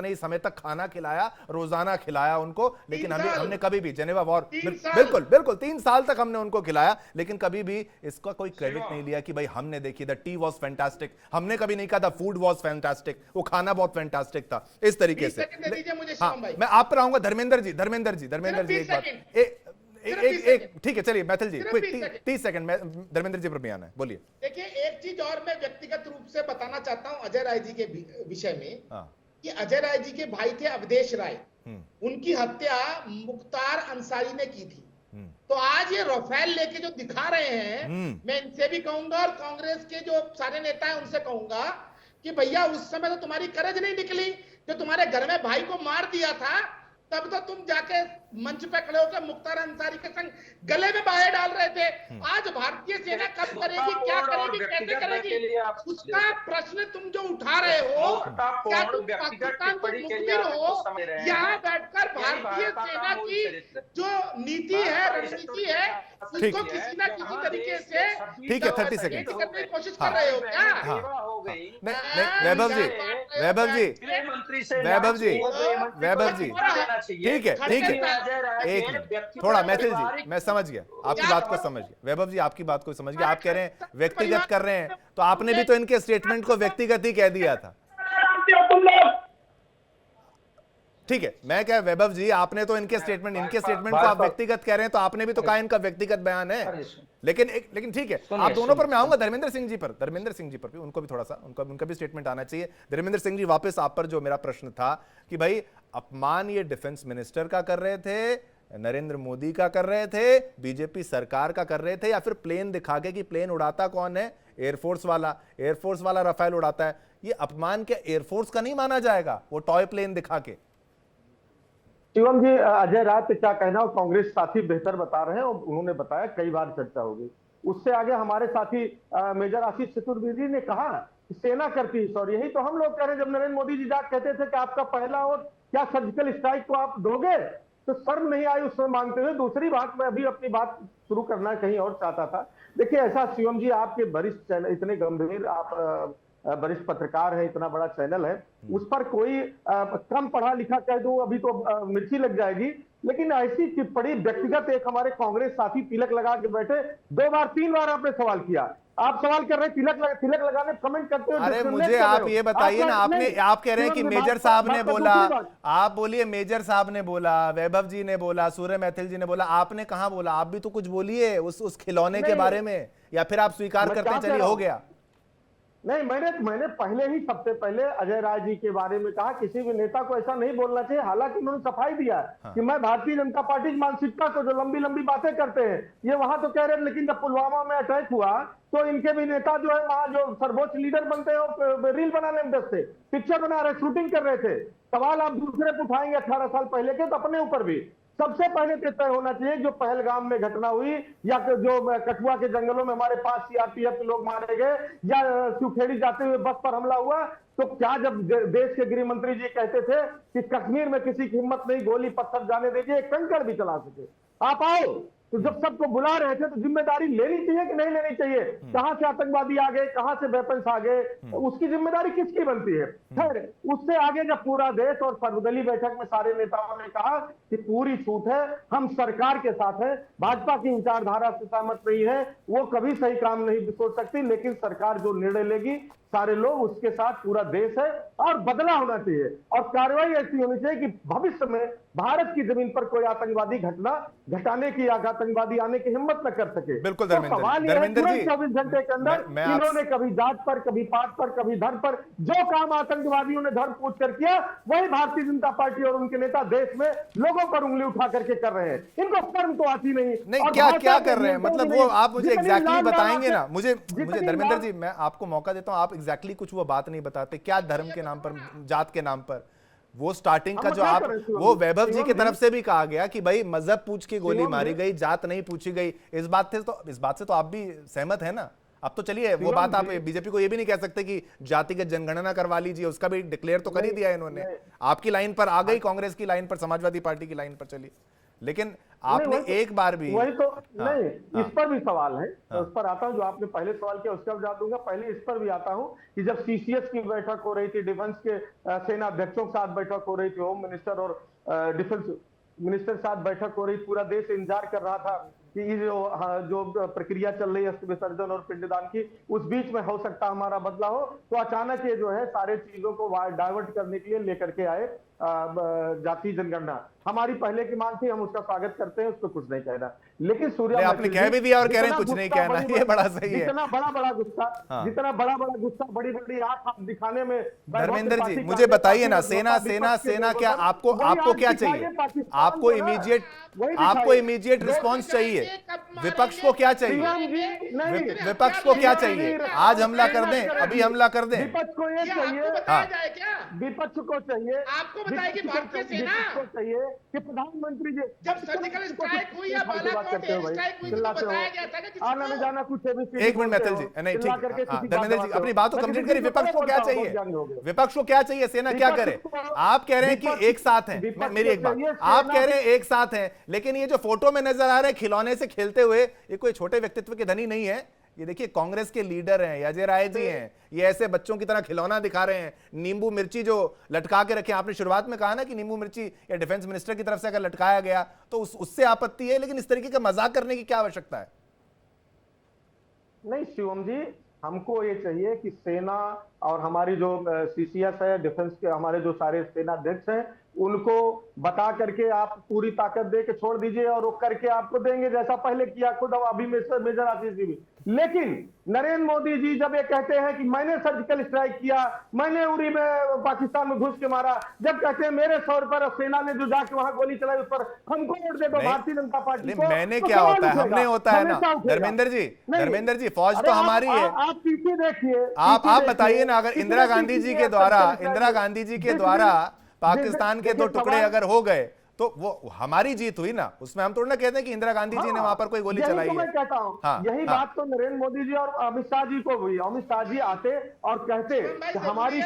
ही समय तक खाना खिलाया, रोजाना खिलाया उनको, लेकिन हमने कभी भी जेनेवा वॉर बिल्कुल 3 साल तक हमने उनको खिलाया, लेकिन कभी भी इसका कोई क्रेडिट नहीं लिया कि भाई हमने देखी द टी वॉज फैंटास्टिक। हमने कभी नहीं कहा था फूड वॉज फैंटास्टिक, वो खाना बहुत फैंटास्टिक था। इस तरीके से हाँ, मैं आप पर आऊंगा। धर्मेंद्र जी एक बात, एक ठीक है, चलिए मैथिल जी कोई 30 सेकंड में धर्मेंद्र जी पर भी आना है, बोलिए। देखिए एक चीज और मैं व्यक्तिगत रूप से बताना चाहता हूं अजय राय जी के विषय में, कि अजय राय जी के भाई थे अवधेश राय, उनकी हत्या मुख्तार अंसारी ने की थी। तो आज ये राफेल लेके जो दिखा रहे हैं, मैं इनसे भी कहूंगा और कांग्रेस के जो सारे नेता हैं उनसे कहूंगा कि भैया उस समय तो तुम्हारी करज नहीं निकली, जो तुम्हारे घर में भाई को मार दिया था, तब तो तुम जाके मंच पे खड़े होकर मुख्तार अंसारी के संग गले में बाहें डाल रहे थे। आज भारतीय सेना कब करेगी, क्या करेगी, कैसे करेगी, उसका प्रश्न तुम जो उठा रहे हो, क्या तुम पाकिस्तान को मुखबिर हो? यहाँ बैठकर भारतीय सेना की जो नीति है, रणनीति है, उसको किसी ना किसी तरीके से ठीक है 30 सेकंड करने की कोशिश कर रहे हो क्या? वैभव जी ठीक है एक थोड़ा मैथिल जी, मैं समझ गया आपकी बात को, समझ गया वैभव जी आपकी बात को समझ गया। आप कह रहे हैं व्यक्तिगत कर रहे हैं, तो आपने भी तो इनके स्टेटमेंट को व्यक्तिगत ही कह दिया था। ठीक है, मैं क्या वैभव जी, आपने तो इनके स्टेटमेंट को आप व्यक्तिगत कह रहे हैं, तो आपने भी तो कहा इनका व्यक्तिगत बयान है। लेकिन ठीक है, आप दोनों पर मैं आऊंगा। धर्मेंद्र सिंह जी पर भी, उनको भी थोड़ा सा उनका भी स्टेटमेंट आना चाहिए। धर्मेंद्र सिंह जी, वापस आप पर जो मेरा प्रश्न था कि भाई अपमान ये डिफेंस मिनिस्टर का कर रहे थे, नरेंद्र मोदी का कर रहे थे, बीजेपी सरकार का कर रहे थे, या फिर प्लेन दिखा के कि प्लेन उड़ाता कौन है? एयरफोर्स वाला राफेल उड़ाता है। ये अपमान क्या एयरफोर्स का नहीं माना जाएगा, वो टॉय प्लेन दिखा के? शिवम जी, अजय राय पे क्या कहना, और कांग्रेस साथी बेहतर बता रहे हैं, और उन्होंने बताया कई बार चर्चा होगी। उससे आगे हमारे साथी मेजर आशीष चतुर्वेदी ने कहा सेना करती है, और यही तो हम लोग कह रहे हैं। जब नरेंद्र मोदी जी जाकर कहते थे कि आपका पहला और क्या सर्जिकल स्ट्राइक को आप दोगे, तो शर्म नहीं आई उसमें मांगते हुए। दूसरी बात, मैं अभी अपनी बात शुरू करना कहीं और चाहता था। देखिए ऐसा शिवम जी, आपके वरिष्ठ इतने गंभीर, आप वरिष्ठ पत्रकार है, इतना बड़ा चैनल है, उस पर कोई कम पढ़ा लिखा कह दूं अभी तो मिर्ची लग जाएगी, लेकिन ऐसी टिप्पणी व्यक्तिगत एक हमारे कांग्रेस साथी तिलक लगा के बैठे, 2 बार 3 बार आपने सवाल किया। आप सवाल कर रहे तिलक लगाने कमेंट करते हो। अरे मुझे आप ये बताइए ना, आप कह रहे हैं कि मेजर साहब ने बोला, आप बोलिए मेजर साहब ने बोला, वैभव जी ने बोला, सूर्य मैथिल जी ने बोला, आपने कहां बोला? आप भी तो कुछ बोलिए उस खिलौने के बारे में, या फिर आप स्वीकार करते चलिए हो गया? नहीं, मैंने पहले ही सबसे पहले अजय राय जी के बारे में कहा किसी भी नेता को ऐसा नहीं बोलना चाहिए। हालांकि उन्होंने सफाई दिया कि मैं भारतीय जनता पार्टी की मानसिकता को जो लंबी लंबी बातें करते हैं ये वहां तो कह रहे हैं, लेकिन जब पुलवामा में अटैक हुआ तो इनके भी नेता जो है वहां जो सर्वोच्च लीडर बनते हैं वो रील बनाने में व्यस्त थे, पिक्चर बना रहे, शूटिंग कर रहे थे। सवाल आप दूसरे पे उठाएंगे 18 साल पहले के, तो अपने ऊपर भी सबसे पहले तो तय होना चाहिए जो पहलगाम में घटना हुई या जो कठुआ के जंगलों में हमारे 5 सीआरपीएफ के लोग मारे गए या सुखेड़ी जाते हुए बस पर हमला हुआ, तो क्या जब देश के गृह मंत्री जी कहते थे कि कश्मीर में किसी की हिम्मत नहीं गोली पत्थर जाने देंगे, एक कंकड़ भी चला सके, आप आओ, तो जब सबको बुला रहे थे तो जिम्मेदारी लेनी चाहिए कि नहीं लेनी चाहिए? कहां से आतंकवादी आ गए, कहां से वेपन्स आ गए, उसकी जिम्मेदारी किसकी बनती है? खैर, उससे आगे जब पूरा देश और सर्वदलीय बैठक में सारे नेताओं ने कहा कि पूरी छूट है, हम सरकार के साथ हैं, भाजपा की विचारधारा से सहमत नहीं है, वो कभी सही काम नहीं सोच सकती, लेकिन सरकार जो निर्णय लेगी सारे लोग उसके साथ, पूरा देश है, और बदला होना चाहिए और कार्रवाई ऐसी होनी चाहिए कि भविष्य में भारत की जमीन पर कोई आतंकवादी घटना घटाने की या आतंकवादी आने की हिम्मत न कर सके। बिल्कुल तो धर्मेंद्र जी, 24 घंटे के अंदर इन्होंने कभी जात पर, कभी पात पर, कभी धर्म पर, जो काम आतंकवादियों ने धर्म पूछ कर किया वही भारतीय जनता पार्टी और उनके नेता देश में लोगों पर उंगली उठा करके कर रहे हैं। इनको शर्म तो आती नहीं। क्या क्या कर रहे हैं, मतलब वो आप मुझे एग्जैक्टली बताएंगे ना? मुझे धर्मेंद्र जी, मैं आपको मौका देता हूं, आप एग्जैक्टली कुछ वो बात नहीं बताते, क्या धर्म के नाम पर, जात के नाम पर? वो स्टार्टिंग का जो आप, वो वैभव जी की तरफ से भी कहा गया कि भाई मजहब पूछ के गोली मारी गई, जात नहीं पूछी गई, इस बात से तो आप भी सहमत है ना? अब तो चलिए वो बात, आप बीजेपी को ये भी नहीं कह सकते कि जातिगत जनगणना करवा लीजिए, उसका भी डिक्लेयर तो कर ही दिया इन्होंने। आपकी लाइन पर आ गई, कांग्रेस की लाइन पर, समाजवादी पार्टी की लाइन पर चली, लेकिन आपने एक बार भी वही तो नहीं, इस पर भी सवाल है, उस पर आता हूं, जो आपने पहले सवाल किया उसका जवाब दूंगा। पहले इस पर भी आता हूं कि जब सीसीएस की बैठक हो रही थी, डिफेंस के सेना अध्यक्षों के साथ बैठक हो रही थी, होम मिनिस्टर और डिफेंस मिनिस्टर के साथ बैठक हो रही, पूरा देश इंतजार कर रहा था कि ये जो प्रक्रिया चल रही है अस्थि विसर्जन और पिंडदान की, उस बीच में हो सकता हमारा बदला हो, तो अचानक ये जो है सारे चीजों को डाइवर्ट करने के लिए लेकर के आए जाति जनगणना। हमारी पहले की मांग थी, हम उसका स्वागत करते हैं, उसको कुछ नहीं कहना, लेकिन सूर्या आपने कह भी दिया और कह रहे हैं कुछ नहीं कहना, ये बड़ा सही है। जितना बड़ा गुस्सा, जितना बड़ा गुस्सा, बड़ी बड़ी आंख दिखाने में। धर्मेंद्र जी, मुझे बताइए ना, सेना क्या आपको क्या चाहिए? आपको इमीडिएट रिस्पॉन्स चाहिए? विपक्ष को क्या चाहिए? विपक्ष को क्या चाहिए? आज हमला कर दें, अभी हमला कर दें? विपक्ष को ये चाहिए, विपक्ष को चाहिए, आपको बताइए कि भारतीय सेना को चाहिए कि प्रधानमंत्री जी जब सर्जिकल स्ट्राइक हुई या बालाकोट एयर स्ट्राइक हुई तो बताया गया था कि आना न जाना कुछ भी। एक मिनट मैथिल जी, नहीं ठीक, धर्मेंद्र जी अपनी बात को कंप्लीट करिए। विपक्ष को क्या चाहिए? विपक्ष को क्या चाहिए? सेना क्या करे? आप कह रहे हैं कि एक साथ हैं, मेरी एक बात, आप कह रहे हैं एक साथ हैं, लेकिन ये जो फोटो में नजर आ रहे हैं खिलौने से खेलते हुए, ये कोई छोटे व्यक्तित्व के धनी नहीं है। ये देखिए कांग्रेस के लीडर हैं, अजय राय जी हैं, ये ऐसे बच्चों की तरह खिलौना दिखा रहे हैं, नींबू मिर्ची जो लटका के रखे। आपने शुरुआत में कहा ना कि नींबू मिर्ची या डिफेंस मिनिस्टर की तरफ से अगर लटकाया गया तो उससे आपत्ति है, लेकिन इस तरीके का मजाक करने की क्या आवश्यकता है? नहीं शिवम जी, हमको ये चाहिए कि सेना और हमारी जो सीसीएस है, डिफेंस के हमारे जो सारे सेना अध्यक्ष हैं, उनको बता करके आप पूरी ताकत दे के छोड़ दीजिए और वो करके आपको देंगे, जैसा पहले किया खुद अभी मेजर आशीष जी भी। लेकिन नरेंद्र मोदी जी जब ये कहते हैं कि मैंने सर्जिकल स्ट्राइक किया, मैंने उरी में पाकिस्तान में घुस के मारा, जब कहते हैं मेरे सौर पर सेना ने जो जाके वहां गोली चलाई उस पर हमको वोट दे दो भारतीय जनता पार्टी को, मैंने क्या होता है, हमने होता है ना धर्मेंद्र जी, फौज तो हमारी है। आप पीछे देखिए, आप बताइए ना, अगर इंदिरा गांधी जी के द्वारा पाकिस्तान के 2 टुकड़े अगर हो गए तो वो हमारी जीत हुई ना, उसमें हम थोड़ा ना कहते हैं कि इंदिरा गांधी जी ने वहां पर कोई गोली चलाई है। मैं कहता हूं यही बात तो नरेंद्र मोदी जी और अमित शाह जी को हुई। अमित शाह जी आते और कहते कि हमारी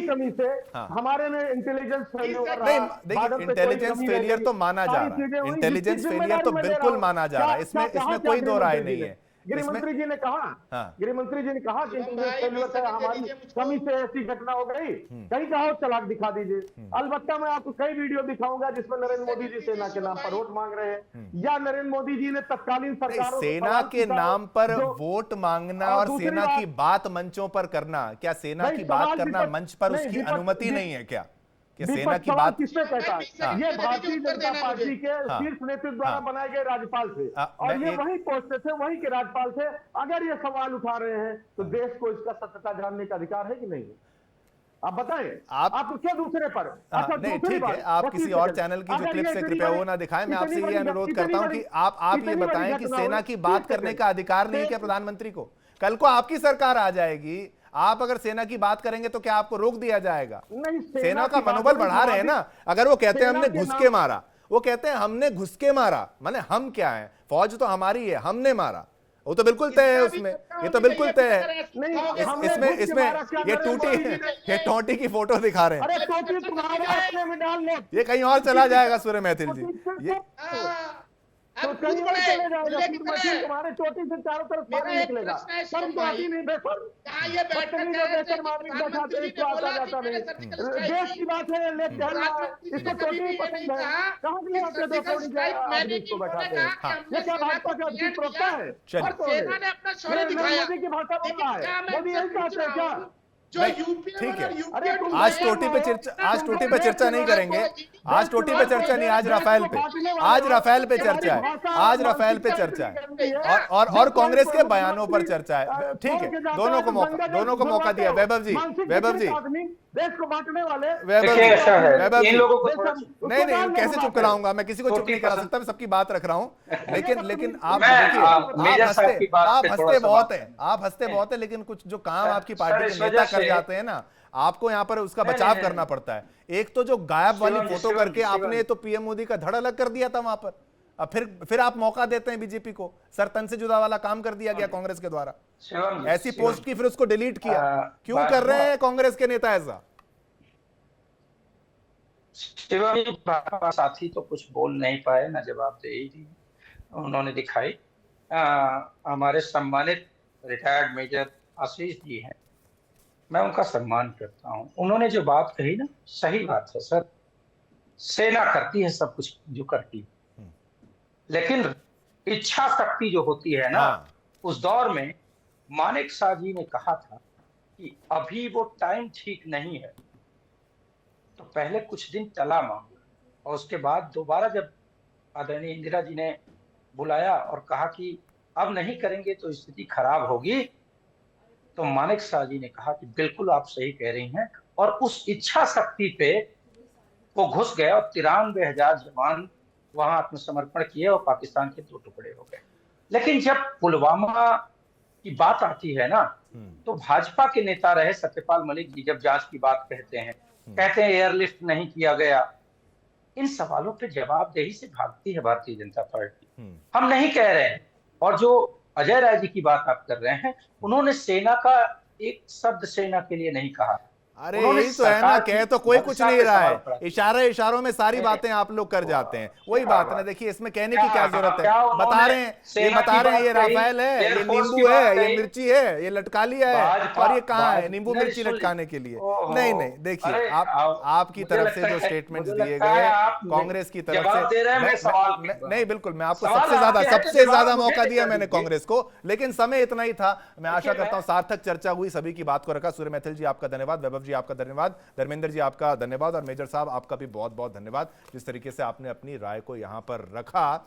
कमी से हमारे में इंटेलिजेंस फेलियर, देखिए इंटेलिजेंस फेलियर तो माना जा रहा है, इंटेलिजेंस फेलियर तो बिल्कुल माना जा रहा है, इसमें कोई दो राय नहीं है। गृहमंत्री जी ने कहा कि हमारी कमी से ऐसी घटना हो गई, कहीं कहा चलाक दिखा दीजिए। अलबत्ता मैं आपको कई वीडियो दिखाऊंगा जिसमें नरेंद्र मोदी जी सेना के नाम पर वोट मांग रहे हैं, या नरेंद्र मोदी जी ने तत्कालीन सरकार सेना के नाम पर वोट मांगना और सेना की बात मंचों पर करना, क्या सेना की बात करना मंच पर उसकी अनुमति नहीं है? कि सेना विपक्ष की सवाल बात किससे कहता है? ये भारतीय जनता पार्टी के हाँ। शीर्ष नेतृत्व द्वारा बनाए गए राज्यपाल थे और मैं ये एक- वही पोस्ट थे, वही के राज्यपाल थे। अगर ये सवाल उठा रहे हैं तो देश को इसका सत्यता जानने का अधिकार है कि नहीं है? आप बताएं। आप क्यों दूसरे पर? अच्छा, नहीं दूसरी ठीक है, बात, आप 25 किसी और सेकंड। चैनल की जो अगर क्लिप ये से इतनी कृपया बड़ी- वो ना दिखाएं। मैं इतनी आपसे ये बड़ी- अनुरोध इतनी करता हूं बड़ी- कि आप ये इतनी बड़ी बताएं कि घटना सेना हो- की बात 30 करने सेकंड। का अधिकार नहीं है क्या प्रधानमंत्री को? कल को आपकी सरकार आ जाएगी, आप अगर सेना की बात करेंगे तो क्या आपको रोक दिया जाएगा? नहीं, सेना का की बात मनोबल हो रही बढ़ा रहे हैं ना। अगर वो कहते हैं सेना हमने के घुस नाम- के मारा, वो कहते हैं हमने घुस के मारा, माने हम क्या है? फौज तो हमारी है, हमने मारा, वो तो बिल्कुल तय है उसमें, ये तो बिल्कुल तय है। इसमें ये टूटी, ये टोटी की फोटो दिखा रहे हैं। अरे टोटी तुम्हारे अपने में डाल लो। ये कहीं और चला जाएगा सूर्य मैथिल जी। ये तो कहीं और चले जाएगा। तुम्हारे चोटी से चारों तरफ पानी निकलेगा। शर्म तो आती नहीं बेशर्म। बेशर्म आदमी बैठा तो इसको आता जाता नहीं। देश की बात है, ले टहल रहा है, इसको चोटी पसंद है। कहाँ के लिए आते दो कौड़ी के आदमी इसको बैठाते हैं? ये क्या भाजपा का अधिक प्रवक्ता है? चलिए। सेना ने अपना शौर्य दिखाया। मोदी की भाषा बोल रहा है। मोदी यही चाहते हैं क्या? जो यूपी ठीक है। अरे तुम आज गए टोटी पे हो, चर्चा, आज तुम टोटी गए पे चर्चा हो, नहीं तुम करेंगे। गए हो, आज टोटी पे चर्चा नहीं, आज राफेल पे, आज राफेल पे चर्चा है, आज राफेल पे चर्चा है और कांग्रेस के बयानों पर चर्चा है। ठीक है, दोनों को मौका दिया। वैभव जी, देश को बांटने वाले वैभव देखिए, ऐसा है, वैभव इन जी, लोगों को थोड़ा- नहीं कैसे चुप कराऊंगा मैं? किसी को चुप नहीं करा सकता, मैं सबकी बात रख रहा हूं। लेकिन आप देखिए, मेजर साहब की बात आप पे थोड़ा हंसते सा बहुत बात- है, आप हंसते बहुत है, लेकिन कुछ जो काम आपकी सर, पार्टी इस के नेता वजह कर से- जाते हैं ना, आपको यहाँ पर उसका नहीं, बचाव नहीं, करना पड़ता है। एक तो जो गायब वाली शिवम जी, फोटो शिवम करके जी, शिवम आपने जी। तो पीएम मोदी का धड़ अलग कर दिया था वहां पर। अब फिर आप मौका देते हैं बीजेपी को। सर तन से जुदा वाला काम कर दिया गया कांग्रेस के द्वारा। शिवम जी, ऐसी शिवम पोस्ट की फिर उसको डिलीट किया। क्यों बात- कर रहे हैं कांग्रेस के नेता ऐसा? शिवम जी, भाजपा साथी तो कुछ बोल नहीं पाए, ना जवाब दे ही दी उन्होंने दिखाई। हमारे सम्मानित रिटायर्ड मेजर आशीष जी हैं, मैं उनका सम्मान करता हूं। उन्होंने जो बात कही ना, सही बात है सर। सेना करती है सब कुछ जो करती है, लेकिन इच्छा शक्ति जो होती है ना, उस दौर में मानेक शाह जी ने कहा था कि अभी वो टाइम ठीक नहीं है, तो पहले कुछ दिन टला मामला, और उसके बाद दोबारा जब आदरणीय इंदिरा जी ने बुलाया और कहा कि अब नहीं करेंगे तो स्थिति खराब होगी, तो मानेक शाह जी ने कहा कि बिल्कुल आप सही कह रही हैं, और उस इच्छा शक्ति पे वो घुस गए और 93,000 जवान वहां आत्मसमर्पण किए और पाकिस्तान के 2 टुकड़े हो गए। लेकिन जब पुलवामा की बात आती है ना, तो भाजपा के नेता रहे सत्यपाल मलिक जी जब जांच की बात कहते हैं एयरलिफ्ट नहीं किया गया। इन सवालों पे जवाबदेही से भागती है भारतीय जनता पार्टी। हम नहीं कह रहे हैं। और जो अजय राय जी की बात आप कर रहे हैं, उन्होंने सेना का एक शब्द सेना के लिए नहीं कहा। अरे यही तो है ना, कह तो कोई कुछ नहीं रहा है, इशारों में सारी बातें आप लोग कर जाते हैं। वही बात है ना, देखिए इसमें कहने की क्या जरूरत है? बता रहे हैं ये राफेल है, ये नींबू है, ये मिर्ची है, ये लटका लिया है, और ये कहाँ है नींबू मिर्ची लटकाने के लिए? नहीं देखिए, आपकी तरफ से जो स्टेटमेंट्स दिए गए कांग्रेस की तरफ से, नहीं बिल्कुल, मैं आपको सबसे ज्यादा मौका दिया मैंने कांग्रेस को, लेकिन समय इतना ही था। मैं आशा करता हूं सार्थक चर्चा हुई, सभी की बात को रखा। सूर्य मैथिल जी आपका धन्यवाद, वैभव जी आपका धन्यवाद, धर्मेंद्र जी आपका धन्यवाद, और मेजर साहब आपका भी बहुत बहुत धन्यवाद, जिस तरीके से आपने अपनी राय को यहां पर रखा।